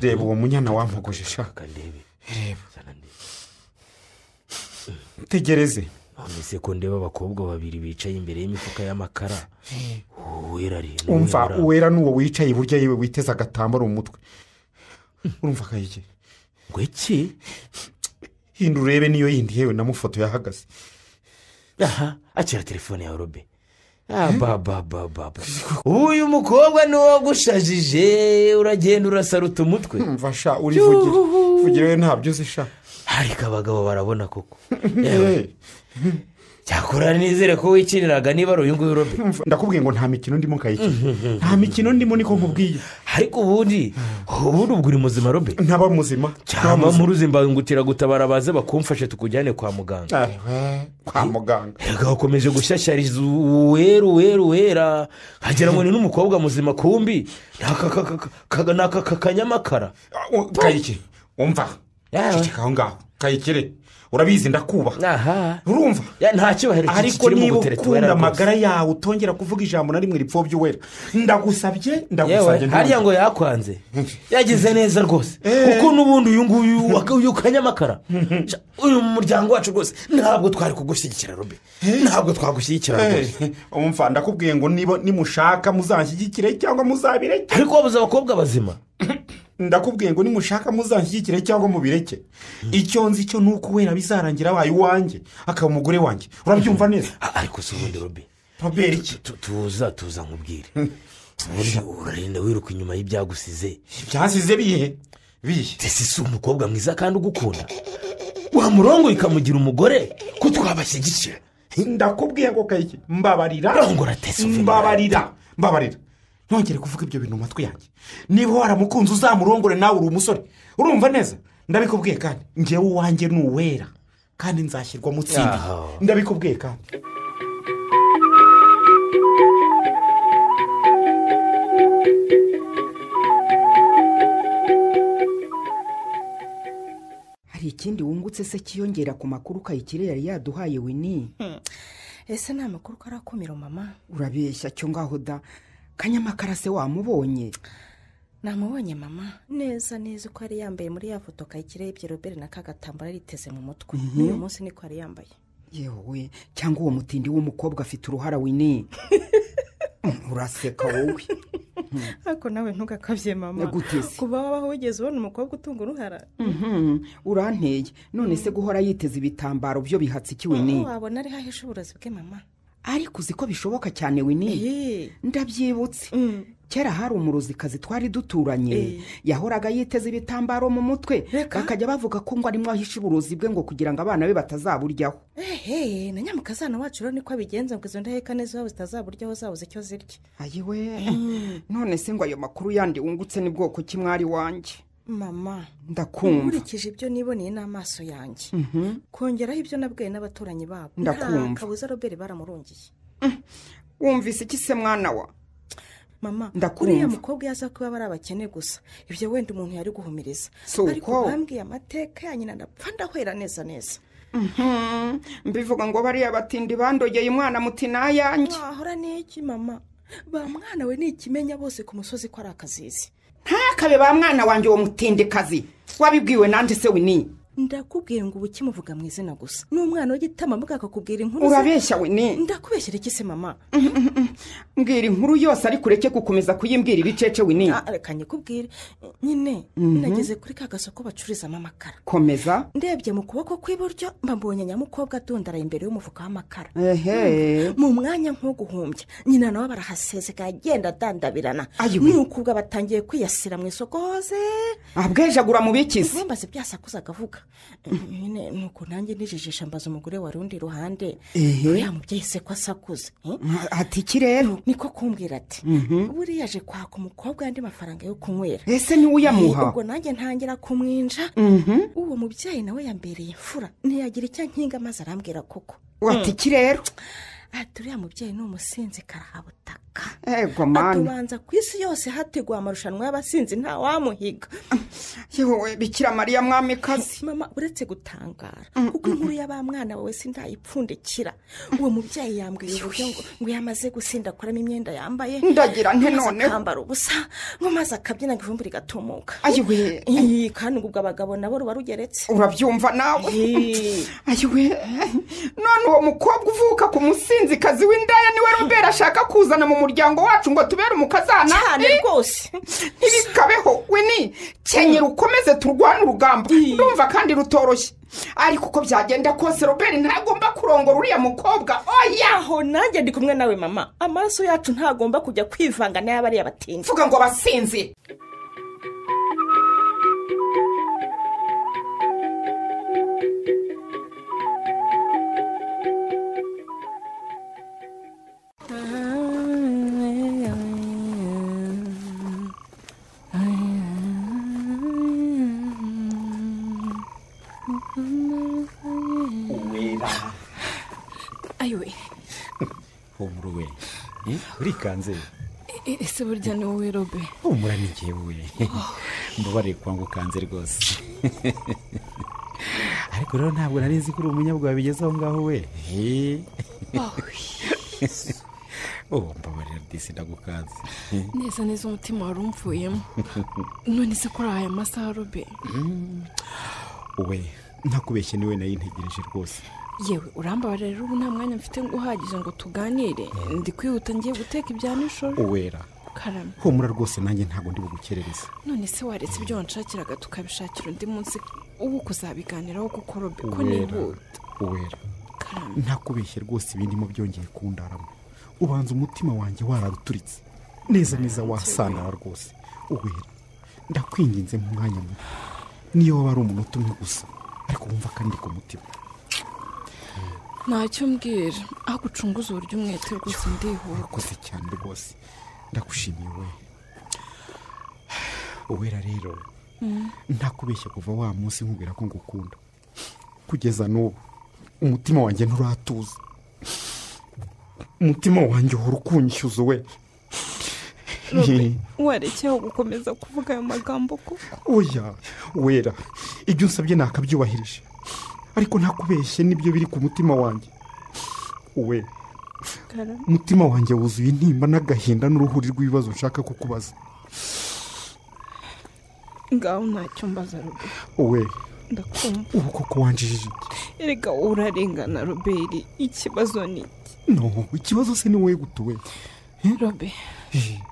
reba uwo munyana wampogoje shaka reba tegereze none ko ndeba abakobwa babiri bicaye imbere y'imifuka y'amakara Uwera ari umva Uwera n'uwo wicaye iburyo yewe witeze agatambaro mu mutwe urumva kayiki ngo iki hinda urebe niyo yindi yewe na mufoto yahagaze akira telefone yawe Robe uyu mukobwa ni uwo gushajije uragenda urasaruta umutwe mfasha urivugira we ntabyo uzi sha ariko abagabo barabona koko cyakora nizere ko wikiniraga niba ari uyu nguyu Robe ndakubwiye ngo nta mikino ndimo kayiki nta mikino ndimo niko nkubwiye ariko ubundi ubwo uri muzima Robe ntaba muzima cyangwa muruzimbangutira gutabara baze bakumfashe tukujyane kwa muganga kwa muganga gakomeje gushyashyariza Uwera hagira ngo ni n'umukobwa muzima kumbi naka kanyamakara kayiki umva ceceka aho ngaho kayikire urabizi ndakubaha urumva nta cyubahiro ariko niba ukunda amagara yawe utongera kuvuga ijambo na rimwe ripfobya Uwera ndagusabye hariya ngo yakwanze yagize neza rwose kuko n'ubundi uyu nguyu kanyamakara uyu muryango wacu rwose ntabwo twari kugushyigikira Robe ntabwo twagushyigikira rwose umva ndakubwiye ngo niba nimushaka muzanshyigikire cyangwa muzabireke ariko wabuze abakobwa bazima ndakubwiye ngo nimushaka muzanshyigikire cyangwa mubireke icyo nzi cyo nuko Uwera bizarangira abaye uwanjye akaba umugore wanjye urabyumva neza ariko si ubundi Robe iki tuza nkubwire urarinda wiruka inyuma y'ibyagusize byasize bihe si umukobwa mwiza kandi ugukunda wamurongoye ikamugira umugore ko twabashyigikira ndakubwiye ngo kayiki mbabarira ntongere kuvuga ibyo bintu mu matwi yanjye niba waramukunze uzamurongore nawe uri umusore urumva neza ndabikubwiye kandi njyewe uwanjye ni Uwera kandi nzashyirwa mu tsinda ndabikubwiye kandi hari ikindi wungutse se kiyongera ku makuru Kayikire yari yaduhaye Winnie ese nta makuru karakumira mama urabeshya cyo ngaho da kanyamakara se wamubonye namubonye mama neza ko ari yambaye muri ya foto Kayikire y'ibyo Robert na kagatambara riteze mu mutwe n'uyu munsi niko ari yambaye yewe cyangwa uwo mutindi w'umukobwa afite uruhara Winnie uraseka wowe ariko nawe ntugakabye mama kuba wabaho wigeze ubona umukobwa utunga uruhara uranteye none se guhora yiteze ibitambaro byo bihatse iki Winnie wabona ari hahisha uburozi bwe mama ariko uzi ko bishoboka cyane Winnie ndabyibutse kera hari umuruzikazi twari duturanye yahoraga yiteze ibitambaro mu mutwe bakajya bavuga ko ngo arimo ahisha uburozi bwe ngo kugira ngo abana be batazaburyaho na nyamukazana wacu rero niko abigenza ngo izo ndahekane zabo zitazaburyaho zabuze icyo zirya ayiwe none se ngo ayo makuru yandi wungutse ni bwoko ki mwari wanjye mama ndakumva nkurikije ibyo niboneye n'amaso yanjye kongeraho ibyo nabwiye n'abaturanyi babo ndakumva kabuza Robert baramurungiye wumvise iki se mwana wa mama uriya mukobwa yaza kuba bari abakene gusa ibyo wenda umuntu yari guhumiriza ariko bambwiye amateka ya nyina ndapfa ndahwera neza mbivuga ngo bariya batindi bandogeye umwana muti nayanjye wahora n'iki mama ba mwana we n'ikimenya bose ku musozi ko ari akazizi ntakabe ba mwana wanjye uwo mutindikazi wabibwiwe nande se Winnie ndakubwiye ngo ubukimuvuga mu izina gusa n'umwana w'igitama mbuga akakubwira inkuru urabeshya Winnie ndakubeshyira iki se mama mbwira inkuru yose ariko ureke gukomeza kuyimbwira ibicece Winnie reka nyikubwire nyine nageze kuri ka gasoko bacururizamo amakara komeza ndebye mu kuboko kw'iburyo mbambonye nyamukobwa adundaraye imbere y'umufuka w'amakara mu mwanya nko guhumbya nyina nawe barahasezeka agenda adandabirana nuko ubwo batangiye kwiyasira mu isoko hose abwejagura mu bikizi bambaze byasakuza akavuga nyine nuko nanjye nijijisha mbaza umugore wari undi iruhande Ehe. uriya mubyeyi se ko asakuze ati iki rero niko kumbwira ati buriya aje kwaka umukobwa andi mafaranga yo kunywera ese niwe uyamuha ubwo nanjye ntangira kumwinja uwo mubyeyi nawe yambereye imfura ntiyagira icyo nkinga maze arambwira koko ati iki rero ati uriya mubyeyi ni umusinzi karahabutaka ego mani atubanza ku isi yose hateguwe amarushanwa y'abasinzi nta wamuhiga yewe bikira mariya mwamikazi mama uretse gutangara kuko inkuru y'abamwana bawe sindayipfundikira uwo mubyeyi yambwiye uburyo ngo yamaze gusinda akoramo imyenda yambaye ndagira nte none akambara ubusa ngo maze akabyina ngo ivumbi rigatumuka ayiwe kandi ubwo abagabo nabo ruba rugeretse urabyumva nawe ayiwe none uwo mukobwa uvuka ku musinzikazi w'indaya niwe Robert ashaka kuzana mu muryango wacu ngo tubere umukazana cyane rwose ntibikabeho we ni kenyera ukomeze turwane urugamba ndumva kandi rutoroshye ariko uko byagenda kose Robert ntagomba kurongora uriya mukobwa oya aho nanjye ndi kumwe nawe mama amaraso yacu ntagomba kujya kwivanga n'ay'abariya batinze vuga ngo basinze ayiwe humura we urikanze ese burya ni wowe Robe humura ni njyewe mbabarire kwanga ukanze rwose ariko rero ntabwo nari nzi ko uri umunyabwawe bigeze aho ngaho we mbabarira disi ndagukanze neza neza umutima wari umvuyemo none se kuri aya masaha Robe we ntakubeshye niwe nayintegereje rwose yewe urambabarira rero ubu nta mwanya mfite ngo uhagije ngo tuganire ndi kwihuta ngiye guteka ibya nijoro uwera karame humura rwose nanjye ntabwo ndi bugukerereze none se waretse ibyo wanshakiraga tukabishakira undi munsi ubu kuzabiganiraho kuko Robe ko nihuta uwera karame ntakubeshye rwose ibindimo byongeye kundaramo ubanza umutima wanjye wararuturitse neza neza wasandara rwose uwera ndakwinginze mu mwanya muto niyo waba ari umunota umwe gusa ariko wumva kandi ku mutima ntacyo mbwira aho gucunguza uburyo umwete rwose ndihuta urakoze cyane rwose ndagushimiye we uwera rero ntakubeshya kuva wa munsi nkubwira ko ngukunda kugeza n'ubu umutima wanjye nturatuza umutima wanjye uhora ukunyishyuza we Robe warekeho gukomeza kuvuga ayo magambo koko oya wera ibyo unsabye nakabyubahirije ariko ntakubeshye nibyo biri ku mutima wanjye we umutima wanjye wuzuye intimba n'agahinda n'uruhuri rw'ibibazo nshaka kukubaza ngaho ntacyo mbaza Robe we ndakumva ubu koko wanjijije iki erega urarengana Robert ikibazo ni iki no ikibazo se ni wowe gutuwe Robe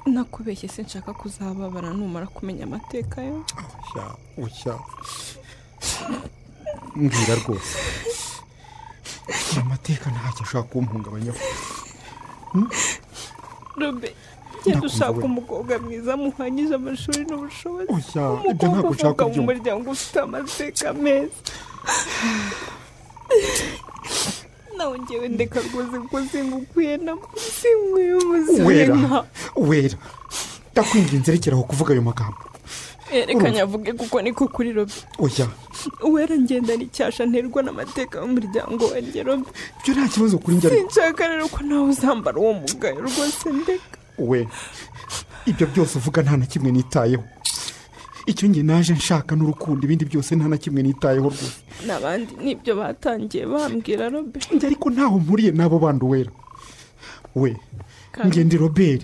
nakubeshye sinshaka kuzababara numara kumenya amateka yawe oya mbwira rwose amateka ntacyo ashobora kumuhungabanyaho Robe genda ushaka umukobwa mwiza muhanyije amashuri n'ubushobozi ibyo ntabwo nshaka mu muryango ufite amateka meza nawe ngewe ndeka rwose kuko singukwiye sinkwiye ubuzima wera ndakwinginze rekeraho kuvuga ayo magambo reka nyavuge kuko niko kuri Robe oya uwera ngenda n'icyasha nterwa n'amateka y'umuryango wanjye Robe ibyo nta kibazo kuri njye sinshaka rero ko nawe uzambara uwo mugayo rwose ndeka we ibyo byose uvuga nta na kimwe nitayeho icyo njye naje nshaka n'urukundo ibindi byose nta na kimwe nitayeho rwose n'abandi nibyo batangiye bambwira Robe njye ariko ntaho mpuriye n'abo bandi uwera we ngende Robert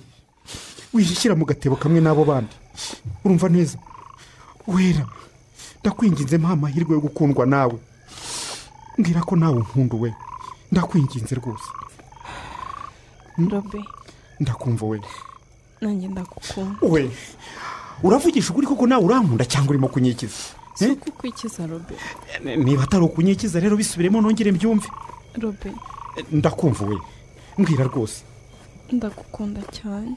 wishyira mu gatebo kamwe n'abo bandi urumva neza wera ndakwinginze mpa amahirwe yo gukundwa nawe mbwira ko nawe unkunda we ndakwinginze rwose Robe ndakumva we nanjye ndagukunda we uravugisha ukuri koko nawe urankunda cyangwa urimo kunyikiza si ukukwikiza Robe niba atari ukunyikiza rero bisubiremo nongere mbyumve Robe ndakumva we mbwira rwose ndagukunda cyane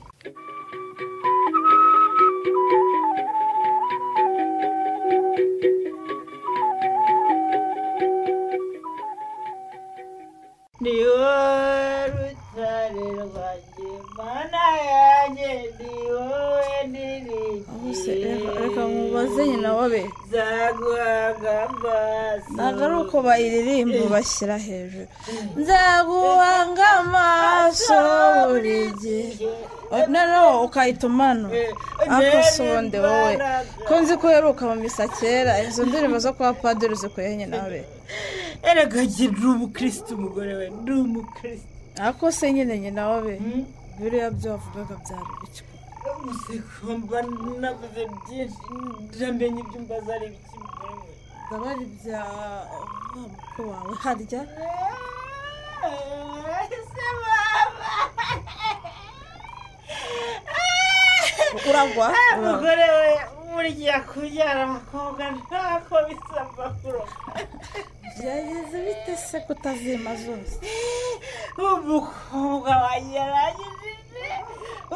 se nyina wabe nzaguhanga amaso ntabwo ari uko bayiririmba bashyira hejuru nzaguhanga amaso buri gihe noneho ukahita umano akasonde wowe ko nzi ko uheruka mu misa kera izo ndirimbo zo kwa padiri zikuye nyina wabe erega ndi umukirisitu umugore we ndi umukirisitu ariko se nyina wabe biriya byo wavugaga byari bike umusekomba navuze byinshi ndamenye ibyo mbaza ari ibiki byaba ari bya wa mukwe wawe harya se mama uragwa umugore we burya kubyara abakobwa ntako bisaba kuroga byageze bite se kutazima zose umukobwa wanjye yarangije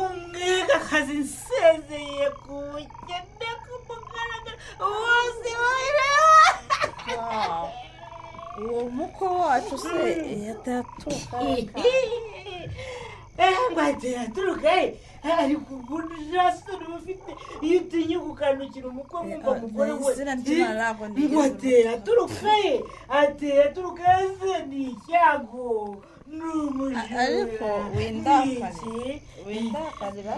umwiga akazi nsezeye ku bukene ku mugaragaro bose bareba uwo mukwe wacu se yatatuka ngo ateye aturuka ariko ubundi jasoni ufite iyo utinya gukandukira umukwe wumva umugore we ngo ateye aturuka se ni icyago ni umujura ariko windakarira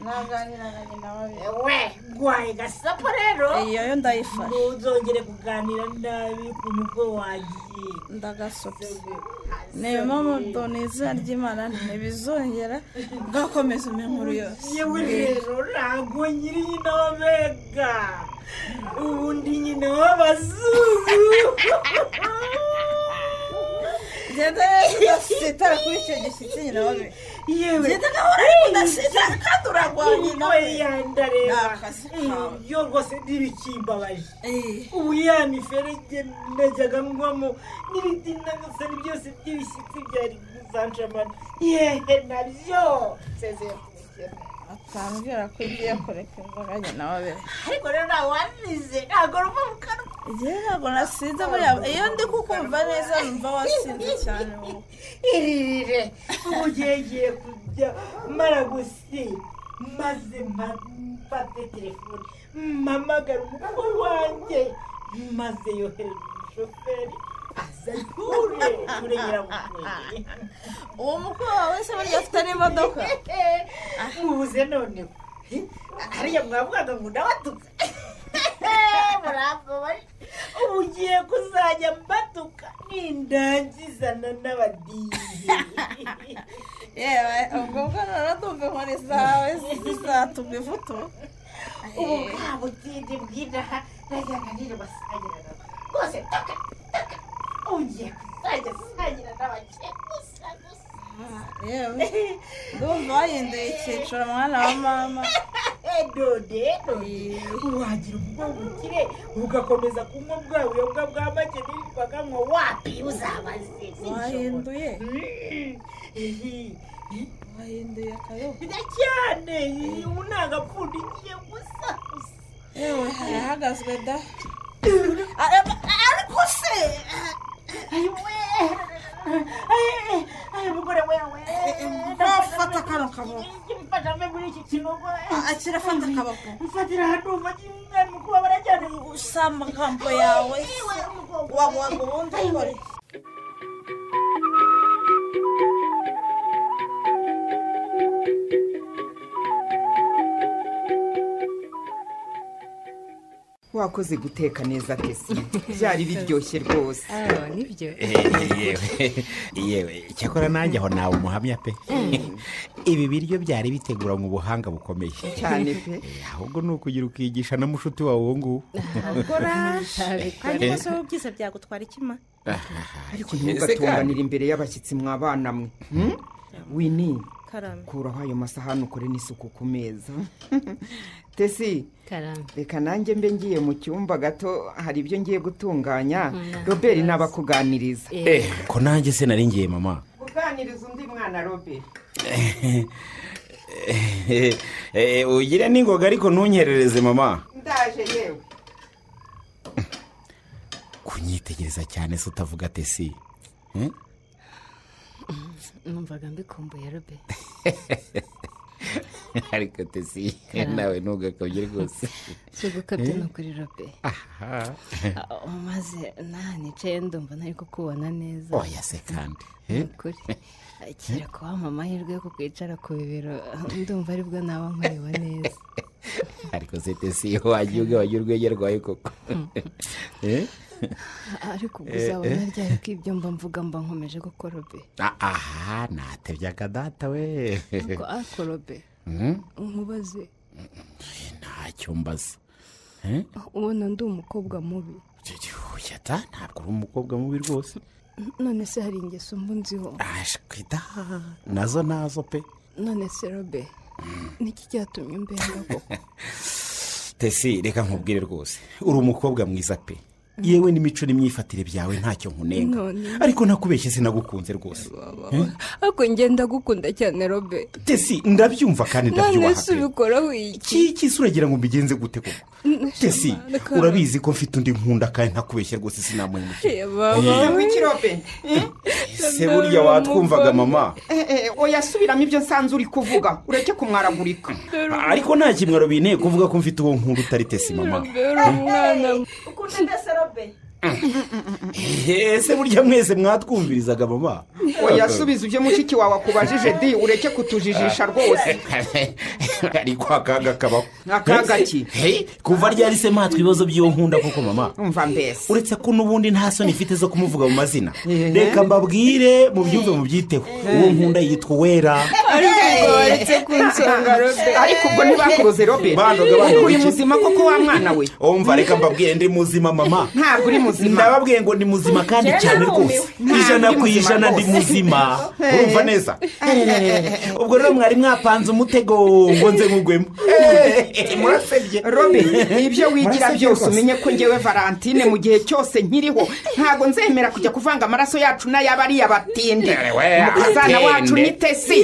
naganira na nyina wawe we gwaye gasapo rero iyo yo ndayifashe ntuzongere kuganira nabi ku mukwe wagiye ndagasotse niyo mpamvu izina ry'imana ntibizongera bwakomeza inkuru yose yewe rero ntabwo nyiri nyina wa mega ubundi nyina w'abazungu genda udasitara kuri icyo gishyitsi nyina wawe yewe genda gahora ariko udasitara kandi uragwanya nawe yandareba yo rwose ntibikimbabaje ubu ya miferege najyaga ngwamo n'ibiti n'agasani byose by'ibishyitsi byari gusancamana yehe nabyo nsezeye atambwira ko ugiye kureka imboga nyina wawe ariko rero nawe wazize ntabwo ruva mu kanwa igihe ntabwo nasinze iyo ndi kukumva neza numva wasinze cyane wowe iririre ubu ugiye kujya mara gusiba maze mfate telefone mpamagara umukwe wanjye maze yohereza umushoferi aza turengera mukwege uwo mukwe wawe se burya afite n'imodoka mubuze noneho hariya mwavugaga ngo ndabatuka murakomeje ubu ugiye kuzajya mbatuka nindangizana n'abadije yewe ubwo noneho tumva inkoni zawe zizatuma ivutu ubu bwa butindi bw'inaha najyaga nirwasangira rwose taka ugiye kuzajya asangira n'abakene gusa yewe ndumva wahinduye icyiciro mwana wa mama dode wagira ubwongukire ugakomeza kunywa bwa buyoga bwa make n'ibitwaga ngo wapi uzabaze wahinduye wahinduye akayoga cyane ubu ntabwo apfundikiye gusa yewe harahagazwe da ariko se umugore wewe ntafata kano kaboko mfata mbe muri iki kinogo kirafata akaboko mfatira hano umwana mukuru barajyana gusa amagambo yawe waguha ubundi ukore wakoze guteka neza tesi byari biryoshye rwose nibyo yewe cyakora nanjye aho nawe umuhamya pe ibi biryo byari biteguranywe ubuhanga bukomeye cyane pe ahubwo ni ukugira ukigisha na mushuti wawe uwo nguwo hanyuma se wowe byiza byagutwara ikima ariko ntugatunganire imbere y'abashyitsi mwabana mwe wini kuraho ayo masahani ukore n'isuku ku meza tesi reka nanjye mbe ngiye mu cyumba gato hari ibyo ngiye gutunganya robert n'abakuganiriza ko nanjye se nari ngiye mama kuganiriza undi mwana robert ugire n'ingoga ariko ntunyerereze mama ndaje yewe kunyitegereza cyane se utavuga tesi numvaga mbikumbuye robe ariko tesi nawe ntugakabye rwose si ugukabye no kuri robe maze nicaye ndumva ntari kukubona neza oya se kandi kuri kera kuba amahirwe yo kukwicara ku bibero ndumva aribwo naba nkureba neza ariko se tesi wajya urwenya rwawe koko ariko ubwo uzabona ryari ko ibyo mba mvuga mba nkomeje gukora robe natebye akadata we ariko robe nkubaze ntacyo mbaza ubona ndi umukobwa mubi ntabwo uri umukobwa mubi rwose none se hari ingeso mbunziho nazo pe none se robe niki cyatumye umbenga koko tesi reka nkubwire rwose uri umukobwa mwiza pe yewe n'imico n'imyifatire byawe ntacyo nkunenga ariko nakubeshye sinagukunze rwose ariko ngenda gukunda cyane robe tesi ndabyumva kandi ndabyubaha none se ubikoraho iki uragira ngo mbigenze gute koko tesi urabizi ko mfite undi nkunda kandi ntakubeshye rwose sinamuhemukira w'ikirobe se burya watwumvaga mama oya subiramo ibyo nsanze uri kuvuga ureke kumwaragurika ariko nta kimwaro binteye kuvuga ko mfite uwo nkunda utari tesi mama ukunda ndetse robe ese burya mwese mwatwumvirizaga mama oya subiza ibyo mushiki wawe akubajije di ureke kutujijisha rwose ariko akaga kabaho akaga ki kuva ryari se matwe ibibazo by'iyo nkunda koko mama umva mbese uretse ko n'ubundi nta soni ifite zo kumuvuga mu mazina reka mbabwire mubyumve mubyiteho uwo nkunda yitwa Uwera ariko waretse kunsonga robe ariko ubwo ntibakuroze robe uri muzima koko wa mwana we umva reka mbabwire ndi muzima mama ntabwo uri muzima ndababwiye ngo ndi muzima kandi cyane rwose 100% ndi muzima urumva neza ubwo rero mwari mwapanze umutego ngo nze nkugwemo murasebye robe ibyo wigira byose umenye ko ngewe Valentine mu gihe cyose nkiriho ntago nzemera kujya kuvanga amaraso yacu n'ayabari abatinde umukazana wacu ni tesi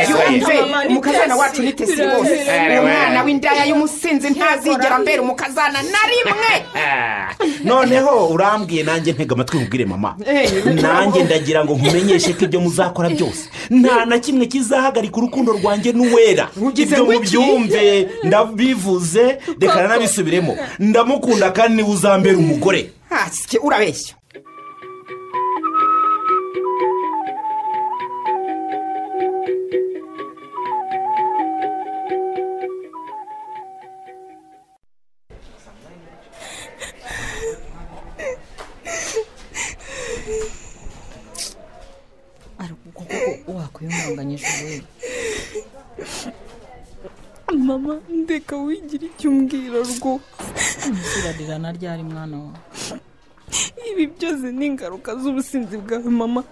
byumve umukazana wacu ni tesi rwose umwana w'indaya y'umusinzi ntazigera mbere umukazana na rimwe noneho urambwiye nanjye ntega amatwi nkubwire mama nanjye ndagira ngo nkumenyeshe ko ibyo muzakora byose nta na kimwe kizahagarika urukundo rwanjye n'Uwera ibyo mubyumve ndabivuze reka nabisubiremo ndamukunda kandi niwe uzambera umugore hasi urabeshya wakwiyumanganyije we mama ndeka wigira icyo umbwira rwose ntuziradirana ryari mwana wawe ibi byose ni ingaruka z'ubusinzi bwawe mama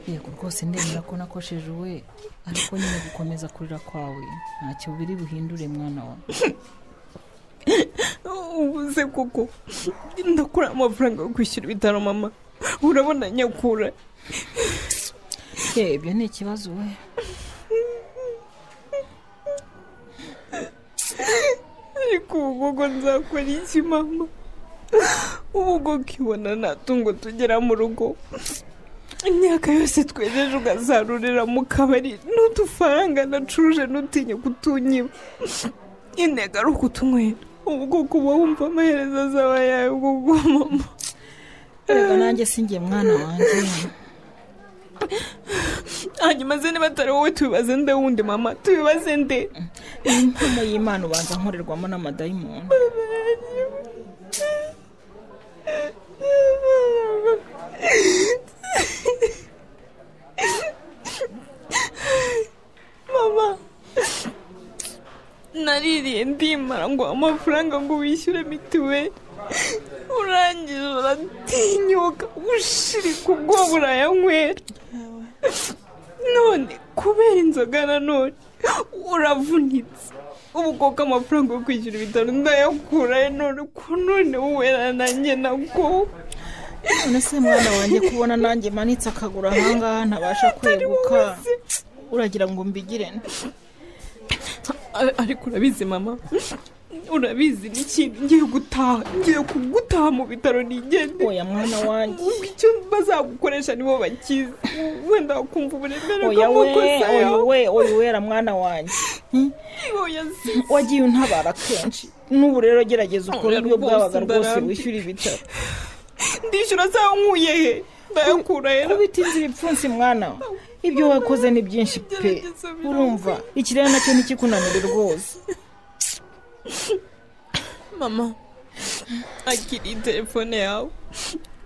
yego rwose ndemera ko nakosheje we ariko nyine gukomeza kurira kwawe ntacyo biri buhindure mwana wawe ubuze koko ndakura amafaranga yo kwishyura ibitaro mama urabona nyakura ibyo ni ikibazo we ariko ubwo nzakora iki mama ubwo kibona natungo tugera mu rugo imyaka yose twejeje ugasarurira mu kabari n'udufaranga nacuruje nutinye kutunyiba intego ari ukutunywera ubwo kuba wumva amaherezo azaba yawe ubwo mama reka nanjye singiye mwana wanjye hanyuma se niba atari wowe tubibaze nde wundi mama tubibaze nde impano y'Imana ubanza nkorerwamo n'amadayimoni mama naririye ndimara ngo amafaranga ngo wishyure mituweli urangije uratinyuka ushirika ubwoba urayanywera none kubera inzoga nanone uravunitse ubu koko amafaranga yo kwishyura ibitaro ndayakurayo none ko none Uwera nanjye nabwo none se mwana wanjye kubona nanjye manitse akagura ahangaha ntabasha kweguka uragira ngo mbigire ariko urabizi mama urabizi n'ikintu ngiye kugutaha mu bitaro nigende. Oya mwana wanjye, icyo bazagukoresha nibo bakizi, wenda wakumva uburemere bw'amakosa yawe. oya wera mwana wanjye, wagiye untabara kenshi, n'ubu rero gerageza ukore uburyo bwabaga rwose wishyura ibitaro. Ndishyura zawe nkuye he? Ndayakura he? Kubita inzira ipfunsi mwana we, ibyo wakoze ni byinshi pe, urumva ikirere nacyo ntikikunanire rwose. Mama, akiri telefone yawe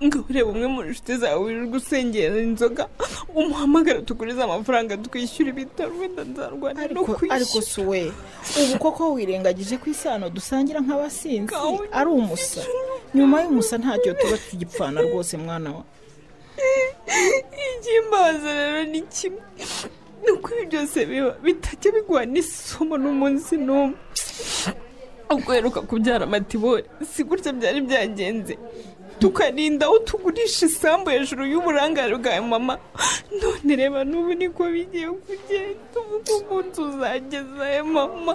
ngo urebe umwe mu nshuti zawe wirirwa usengera inzoga, umuhamagara tugurize amafaranga twishyura ibitaro, wenda nzarwana no kwishyura. Ariko si we, ubu koko wirengagije ku isano dusangira nk'abasinzi ari umusa. Nyuma y'umusa ntacyo tuba tugipfana rwose mwana we. Ikimbaza rero ni kimwe, nuko ibi byose biba bitajya biguha n'isomo n'umunsi n'umwe. Uguheruka kubyara amatibori si gutya byari byagenze, tukarinda aho tugurisha isambu hejuru y'uburangare bwawe mama. None reba n'ubu niko bigiye kugenda, ubu umunsi uzagezayo mama.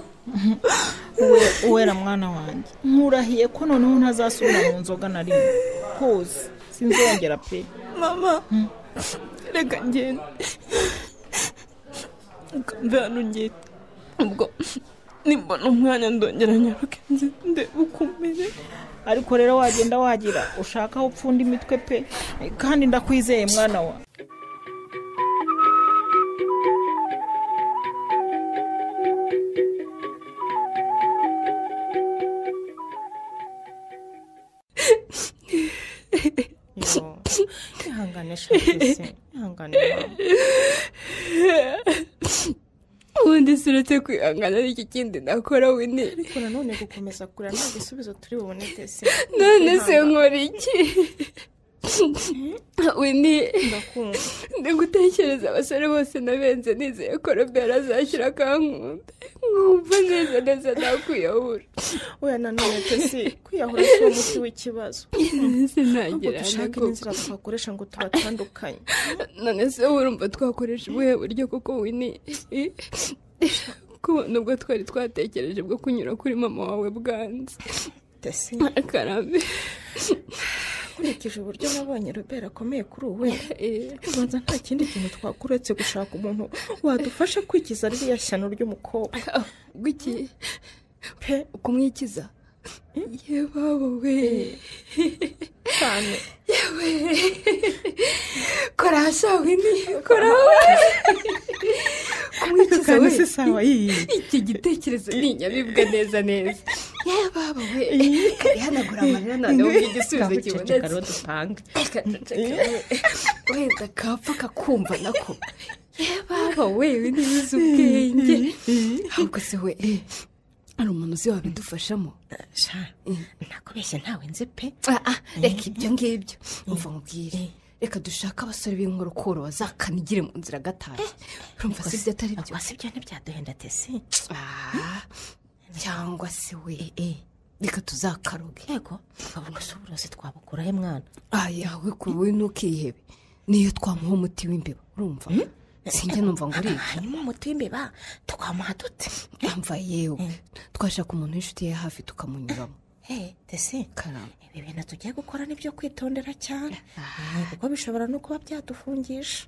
Uwera mwana wanjye, nkurahiye ko noneho ntazasubira mu nzoga na rimwe rwose, sinzongera pe. Mama, reka ngende ukamve hano ngende, ubwo nimbona umwanya ndongera nyaruke ndebe uko umeze. Ariko rero wagenda wagira ushaka aho upfunda imitwe pe, kandi ndakwizeye mwana wa. Ihangane shakise, ihangane mama. Ubundi suretse kwihangana n'iki kindi nakora Winnie. Ariko nanone gukomeza kurira nta gisubizo turi bubonete se. None se nkora iki? Winnie, ndakumva. Ndagutekereza abasore bose nabenze nizeye ko Robert azashyira akankunda. Nkumva neza nakwiyahura. Oya nanone tesi, kwiyahura si umuti w'ikibazo. Sinagira dushaka inzira twakoresha ngo tubatandukanye. None se urumva twakoresha ubuhe buryo koko Winnie? Ko nubwo twari twatekereje bwo kunyura kuri mama wawe bwanze. Tesi, Karame, nkurikije uburyo nabonye Robert akomeye kuri uwe, ubanza nta kindi kintu twakuretse gushaka umuntu wadufasha kwikiza ririya shyano ry'umukobwa. Gwiki pe ukumwikiza? Ye baba we cyane. Yewe korasha Winnie, kora we kumwikiza we se sawa iyi. Iki gitekerezo ni inyabibwa neza. Ye baba we karihanagura amarira none ubu igisubizo kibonetse. Wenda kapfa kakumva nako. Ye baba we nibize ubwenge. Ahubwo se we ari umuntu uzi wabidufashamo? Nakubeshye ntawe nzi pe. Reka ibyo ngibyo umva mubwire, reka dushaka abasore b'inkorokoro bazakanigire mu nzira gatari. Urumva se ibyo atari byo? Wasi ibyo ntibyaduhenda tesi. Cyangwa se we reka tuzakaroge. Yego, babona se uburozi twabukurahe mwana? Yawe kuwe ntukihebe, niyo twamuha umuti w'imbeba urumva. Sinjye numva ngo uri hanyuma umuti w'imbeba twamuha dute? Yamva yewe twashaka umuntu w'inshuti ye hafi tukamunyuramo. Tesi, ibi bintu tugiye gukora nibyo kwitondera cyane, kuko bishobora no kuba byadufungisha.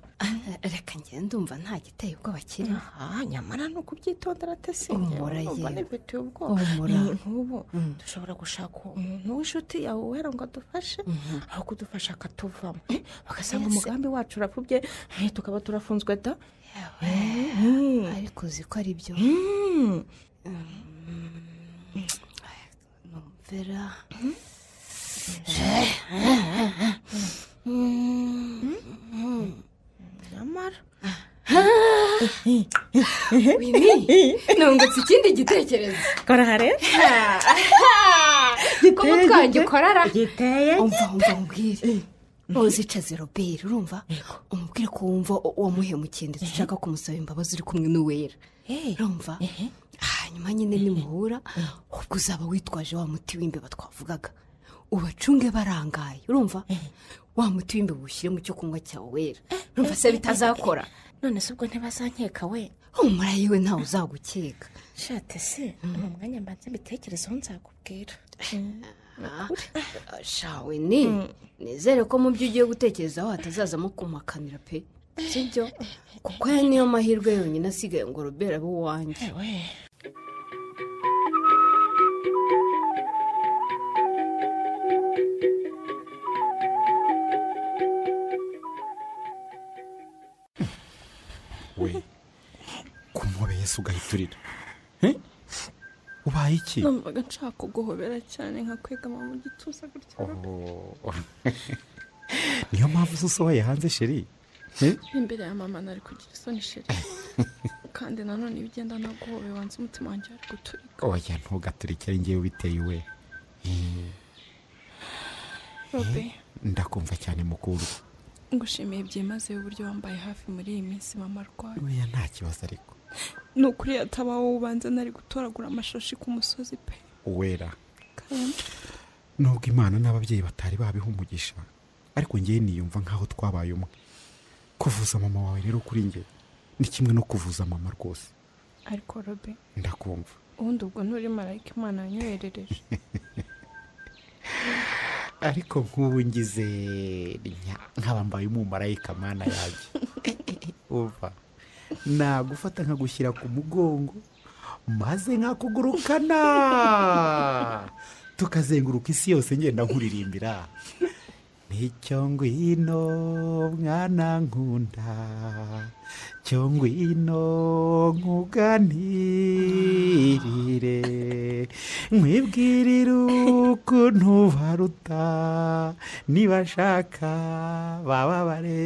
Reka njye ndumva nta giteye ubwoba kirimo. Nyamara no kubyitondera Tesi. Umura yewe nibiteye ubwoba. Nk'ubu dushobora gushaka umuntu w'inshuti yawe wera ngo adufashe, aho kudufasha akatuvamo, bagasanga umugambi wacu urapfubye tukaba turafunzwe da. Ariko uzi ko ari byo. Numvira nyamara Winnie, nungutse ikindi gitekerezo. Karahare? Ko mutwanjye ukorara? Giteye? Umva mbwire. Uzicaze Robert urumva? Umubwire ko wumva wamuhemukiye ndetse ushaka kumusaba imbabazi uri kumwe n'uwera. Urumva? Hanyuma nyine nimuhura ubwo uzaba witwaje wa muti w'imbeba twavugaga. Ubacunge barangaye urumva? Wa muti w'imbeba ushyire mu cyo kunywa cyawe wera. Urumva se bitazakora? None se ubwo ntibazankeka we? humura yiwe ntawe uzagukeka. shate se mu mwanya mbanze mbitekerezaho nzakubwira. shawe nizere ko mu byo ugiye gutekerezaho hatazazamo kumpakanira pe, sibyo? kuko aya niyo mahirwe yonyine asigaye ngo Robert abe uwanjye. we kumubeye Yesu ugahiturira ubaye iki? numvaga nshaka kuguhobera cyane nkakwegama mu gituza gutya. niyo mpamvu usohoye hanze sheri? imbere ya mama nari kugira isoni sheri, kandi nanone iyo ugenda naguhobe wanze umutima wanjye ari guturika. oya ntugaturikire ngewe biteye we. Robe ndakumva cyane mukuru. ngushimiye byimazeyo uburyo wambaye hafi muri iyi minsi mama arwaye. oya nta kibazo ariko ni ukuri yatabaho ubanza nari gutoragura amashashi ku musozi pe. uwera nubwo imana n'ababyeyi batari babiha umugisha, ariko ngewe niyumva nk'aho twabaye umwe. kuvuza mama wawe rero kuri nge ni kimwe no kuvuza mama rwose. ariko Robe ndakumva. ubundi ubwo nturi marayika imana yanyoherereje. ariko nk'ubu ngize nk'abambaye umumarayika mana yanjye uva nagufata nkagushyira ku mugongo maze nkakugurukana tukazenguruka isi yose ngenda nkuririmbira nicyo ngwino mwana nkunda cyo ngwino nkuganirire nkwibwirire ukuntu baruta nibashaka bababare.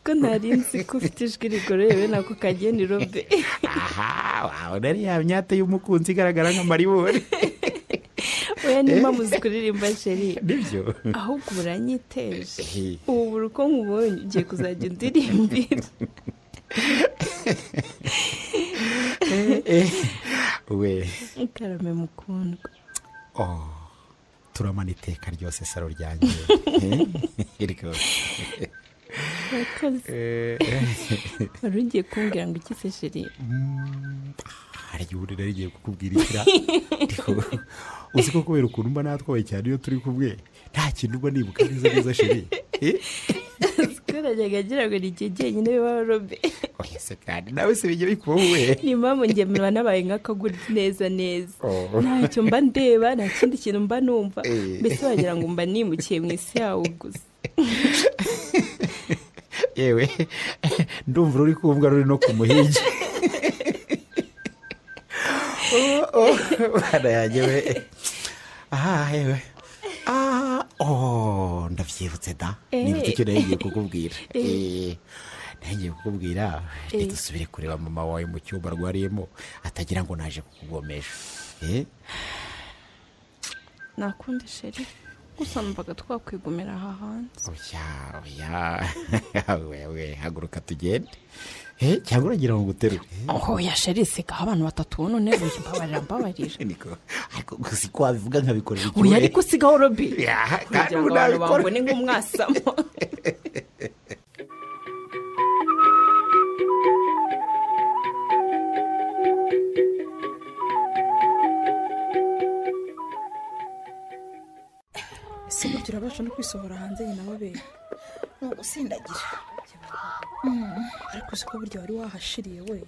ko ntari nzi ko ufite ijwi rigoroye nako kageni Robe. aha wawe nari ya myate y'umukunzi igaragara nk'amaribori. oya nimba muzi kuririmba sheri nibyo ahubwo uranyiteje ubu buri uko nkubonye ugiye kuzajya undirimbira. we karame mukundwa. turamana iteka ryose saro ryanjye. wari ugiye kumbwira ngo iki se sheri? hari igihe urira rigiye kukubwira ikira uzi ko kubera ukuntu mba natwaye cyane iyo turi kumwe nta kintu mba nibuka neza sheri. sikorajyaga agira ngo ni igihe jyenyine bibaho Robe. oya se kandi nawe se bigira bikubaho we. ni impamvu njye mba nabaye nk'akaguri neza ntacyo mba ndeba nta kindi kintu mba numva mbese wagira ngo mba nimukiye mu isi yawe gusa. yewe ndumva uri kumva ruri no ku muhigi. bana yanjye we. aha yewe ndabyibutse da niba icyo nagiye kukubwira. nagiye kukubwira dusubire kureba mama wawe mu cyumba arwariyemo atagira ngo naje kukugomesha. nakundi sheri gusa numvaga twakwigumira aha hanze. oya we haguruka tugende. cyangwa uragira ngo nguterure? oya sheri sigaho abantu batatu none mbabarira. ariko gusa ko wabivuga nkabikorera iki? oya ariko sigaho Robe kandi kugira ngo abantu bambone nk'umwasamo. ese burya urabasha no kwisohora hanze nyina wabera? ni ugusindagira. ariko siko burya wari wahashiriye we.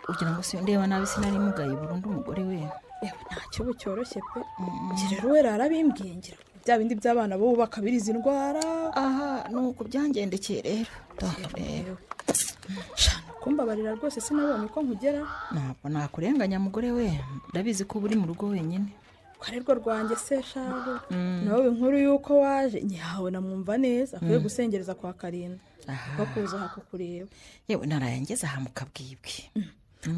ugira ngo ndeba nabi sinari mugaye burundu umugore we. nta kibu cyoroshye pe. njye rero we arabimbwiye ngira bya bindi by'abana bo bakabiriza indwara. nuko byangendekeye rero. shana kumbabarira rwose sinabonye ko nkugera. ntabwo nakurenganya mugore we, ndabizi ko uri mu rugo wenyine. ukarerwa rwanjye se shaho nawe inkuru y'uko waje nyihawe namwumva neza akwiye gusengereza kwa Karinda ko kuza aha kukureba. yewe narayangeze aha mu kabwibwe.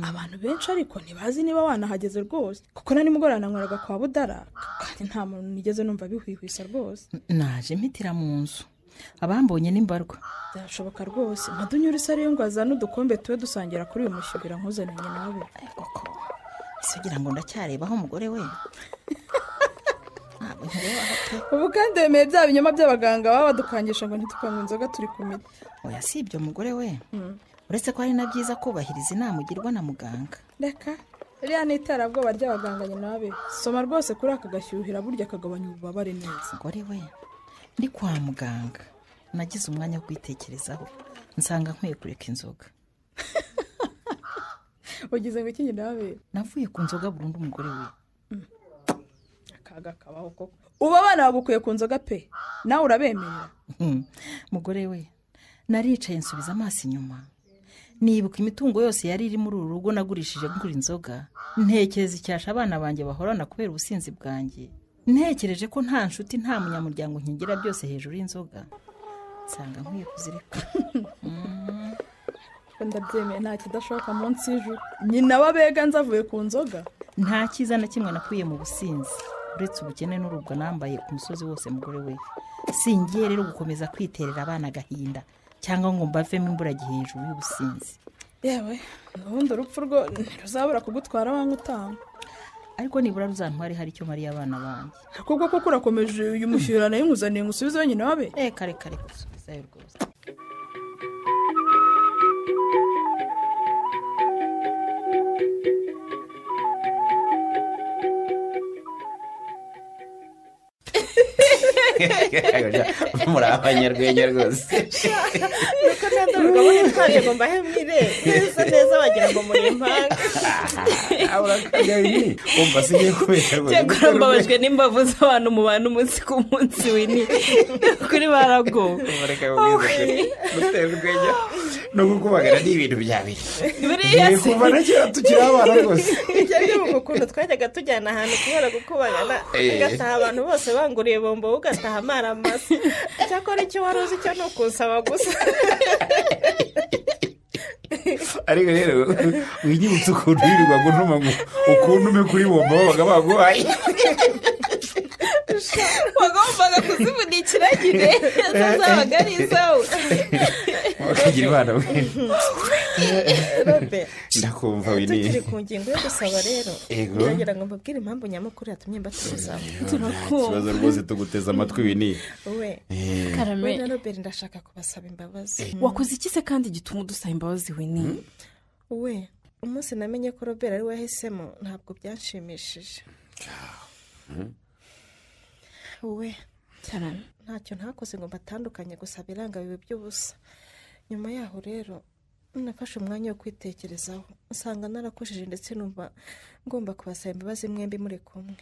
abantu benshi ariko ntibazi niba wanahageze rwose kuko na nimugoroba nanyweraga kwa Budara kandi nta muntu nigeze numva bihwihwisa rwose. naje mpitira mu nzu abambonye n'imbarwa. byashoboka rwose nkadunyura isariyo ngo azane udukombe tube dusangira kuri uyu mushyugira nkuzanire nawe. ese ugira ngo ndacyarebaho umugore we? ubu kandi wemeye bya binyoma by'abaganga baba badukangisha ngo ntitukanywe inzoga turi ku miti. oya si ibyo mugore we uretse ko ari na byiza kubahiriza inama ugirwa na muganga. reka iriya ni iterabwoba ry'abaganga nyina wabe soma rwose kuri aka gashyuhira burya kagabanya ububabare neza. mugore we ndi kwa muganga nagize umwanya wo kwitekerezaho nsanga nkwiye kureka inzoga. ugize ngo iki nyina wabe? navuye ku nzoga burundu umugore we. akaga kabaho koko ubu abana bagukuye ku nzoga pe nawe urabemerera? mugore we naricaye nsubiza amaso inyuma nibuka imitungo yose yari iri muri uru rugo nagurishije ngura inzoga ntekereza icyasha abana banjye bahorana kubera ubusinzi bwanjye ntekereje ko nta nshuti nta munyamuryango nkingira byose hejuru y'inzoga nsanga nkwiye kuzireka. ndabyemeye nta kidashoboka munsi y'ijuru nyina wabega nzavuye ku nzoga. nta cyiza na kimwe nakuye mu businzi uretse ubukene n'urubwa nambaye ku musozi wose mugore we. singiye rero gukomeza kwiterera abana agahinda cyangwa ngo mbavemo imburagihe hejuru y'ubusinzi. yewe ubundi urupfu rwo ntiruzabura kugutwara wanywa utanga ariko nibura ruzantware hari icyo mariye abana banjye. kubwo koko urakomeje uyu mushyirana y'inguzanire ngo usubizeho nyina wabe? kare gusubizayo rwose. muri abanyarwenya rwose. nuko ntabwo urabona twaje ngo mbahe mwire neza wagira ngo muri impanga. urakagaye umva sigiye kubera rwose. cyakora mbabajwe n'imbavu z'abantu mu bantu umunsi ku munsi wini kuri baragowe. gutera urwenya no gukubagana ni ibintu byabiri. buriya se kuva na kera tukiri abana rwose. icyo ari ukuntu twajyaga tujyana ahantu kubera gukubagana ugataha abantu bose banguriye bombo ugataha amara amasa. cyakora icyo wari uzi cyo ni ukunsaba gusa. ariko rero winyibutse ukuntu wirirwa guntuma ngo ukuntume kuri bombo babaga baguhaye. wagombaga kuzivunikira nyine zazabaga ari izawe. wakagira abana we. robe ndakumva wini. tukiri ku ngingo yo gusaba rero Ego. ngira ngo mbabwire impamvu nyamukuru yatumye mbatumizaho. ikibazo rwose tuguteze amatwi wini. we karame na robert ndashaka kubasaba imbabazi. wakoze iki se kandi gituma udusaba imbabazi wini? we umunsi namenye ko robert ari we wahisemo ntabwo byanshimishije. we cyane ntacyo ntakoze ngo mbatandukanye gusa biranga bibe by'ubusa. nyuma yaho rero nafashe umwanya wo kwitekerezaho nsanga narakojeje ndetse numva ngomba kubasaba imbabazi mwembi muri kumwe.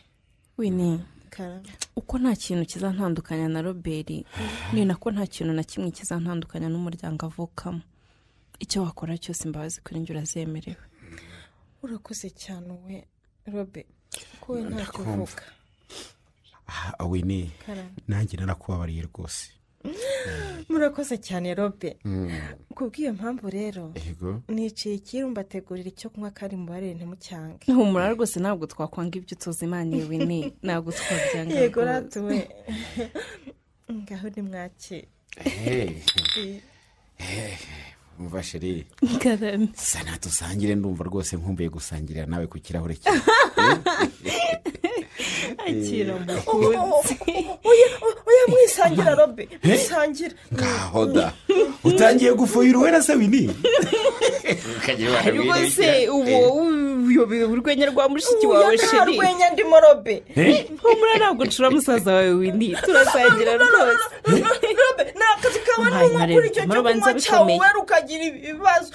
wini karame uko nta kintu kizantandukanya na robert ni nako nta kintu na kimwe kizantandukanya n'umuryango avukamo. icyo wakora cyose imbabazi kuri njye urazemerewe. urakoze cyane we robe ko we ntacyo uvuga. wini karame nanjye narakubabariye rwose. murakoze cyane robe. kubw'iyo mpamvu rero yego niciye ikiru mbategurira icyo kunywa kandi mubarire ntimucyange. humura rwose ntabwo twakwanga ibyo utuzi imana wini ntabwo twabyanga yego rwose. ratuwe ngaho nimwakire. umva sheri karame sana dusangire ndumva rwose nkumbuye gusangirira nawe ku kirahure cyawe. akira mukunzi. oya mwisangira robe mwisangira. ngaho da utangiye gufuhira uwera se wini. ariko se ubu uyobeye urwenya rwa mushiki wawe sheri. urwenya ndimo robe. humura ntabwo ncura musaza wawe wini turasangira rwose. robe ni akazi kawe n'unywa kuri icyo cyo kunywa cyawe wera ukagira ibibazo.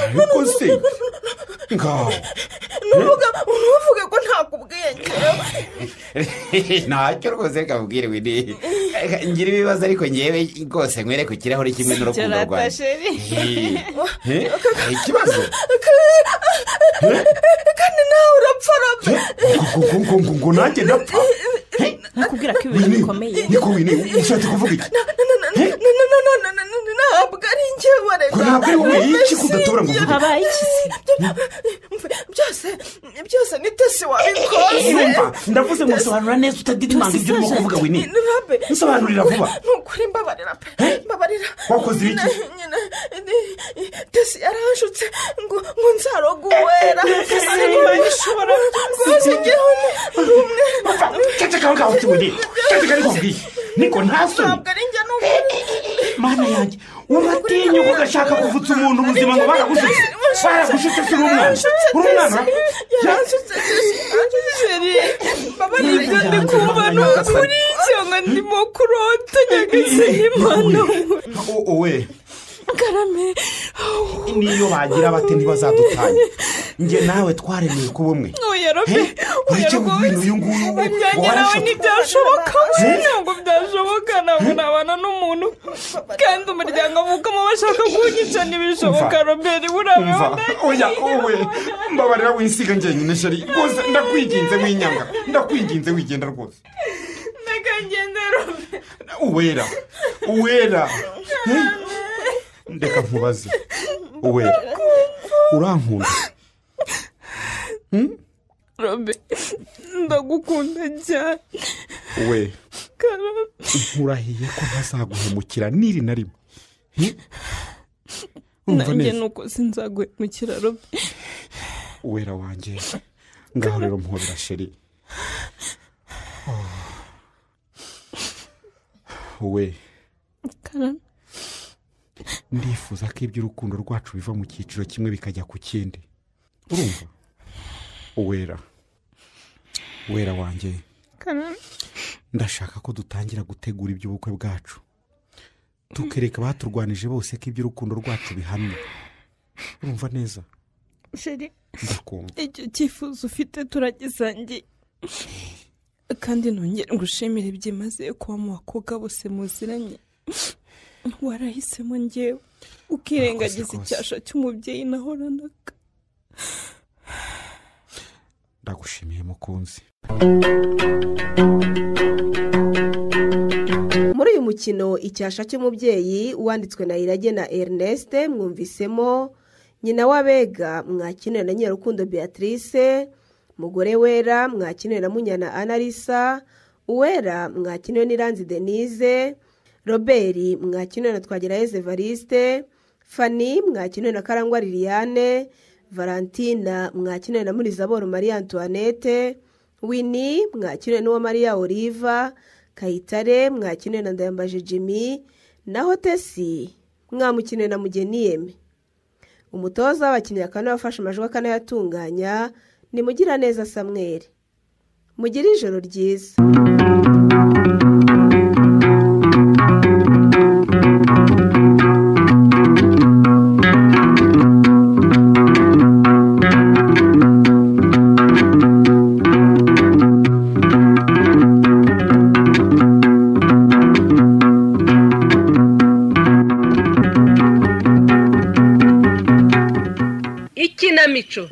ariko se ngaho ntuvuge ko ntakubwiye njyewe. ntacyo rwose kabubwire wini. ngira ibibazo ariko ngewe rwose nkwere ku kirahure kimwe n'urukundo rwanjye. ikibazo kandi nawe urapfa robe. ngo nanjye ndapfa. nakubwira ko ibintu bikomeye. niko wini ushatse kuvuga iki? ntabwo ari njyewe reka. ntabwo ari wowe iki kudatora ngo uvuge. habaye iki se byose ni tesi wabikoze. ndavuze ngo sobanura neza utadidimanga ibyo urimo kuvuga wini. robe nsobanurira vuba. nukuri mbabarira pe mbabarira. wakoze ibiki? nyine tesi yaranshutse ngo nzaroge uwera. imana ishobora rwose ngewe ni umwe. ceceka ngaho tiwiri ceceka ariko ubwiye niko nta soni ntabwo ari njye n'ukuri mana yanjye uratinyuka ugashaka kuvutsa umuntu ubuzima ngo baragushutse si umwana yarashutse sheri baba nibyo ndi kumva ni ukuri cyangwa ndimo kurota nyagasani imana wowe karame niyo bagira bate ntibazadutanye njye nawe twaremeye kuba umwe oya robe ureke ubwino uyu nguyu bajyanye nawe ntibyashoboka ntabwo byashoboka ntabwo nabana n'umuntu kandi umuryango avukamo bashaka kunyica ntibishoboka robert burabeho oya wowe mbabarira winsiga njyenyine sheri rwose ndakwinginze winyanga ndakwinginze wigenda rwose reka ngende robe uwera ndeka nkubaze uwera urankunda robe ndagukunda cyane we nkurahiye ko ntazaguhemukira n'iri na rimwe nanjye nuko sinzaguhemukira robe uwera wanjye ngaho rero mpobera sheri we ndifuza ko iby'urukundo rwacu biva mu cyiciro kimwe bikajya ku kindi urumva uwera wanjye ndashaka ko dutangira gutegura iby'ubukwe bwacu tukereka abaturwanije bose ko iby'urukundo rwacu bihamye urumva neza sheri ndakumva icyo cyifuzo ufite turagisangiye kandi nongere ngushimire byimazeyo kuba mu bakobwa bose muziranye warahisemo njyewe ukirengagiza icyasha cy'umubyeyi nahoranaga ndagushimiye mukunzi. muri uyu mukino icyasha cy'umubyeyi wanditswe na Irage na Ernest mwumvisemo nyina w'abega mwakinira na Nyarukundo Beatrice, mugore wera mwakinira na Munyana Analisa, uwera mwakinira n'Iranzi Denise, Robert mwakinira na Twagirayezu Evariste, Fanny mwakinira na Karangwa Liliane, Valentina mwakinira na Murizaboro Marie Antoinette, Winnie mwakinira n'uwa Maria Oliva, Kayitare mwakinira na Ndayambaje Jimmy, naho Tesi mwamukinira na Mugeniyeme. Umutoza w'abakinnyi akana wafashe amajwi akanayatunganya ni Mugiraneza Samuel. Mugire ijoro ryiza. Ikinamico.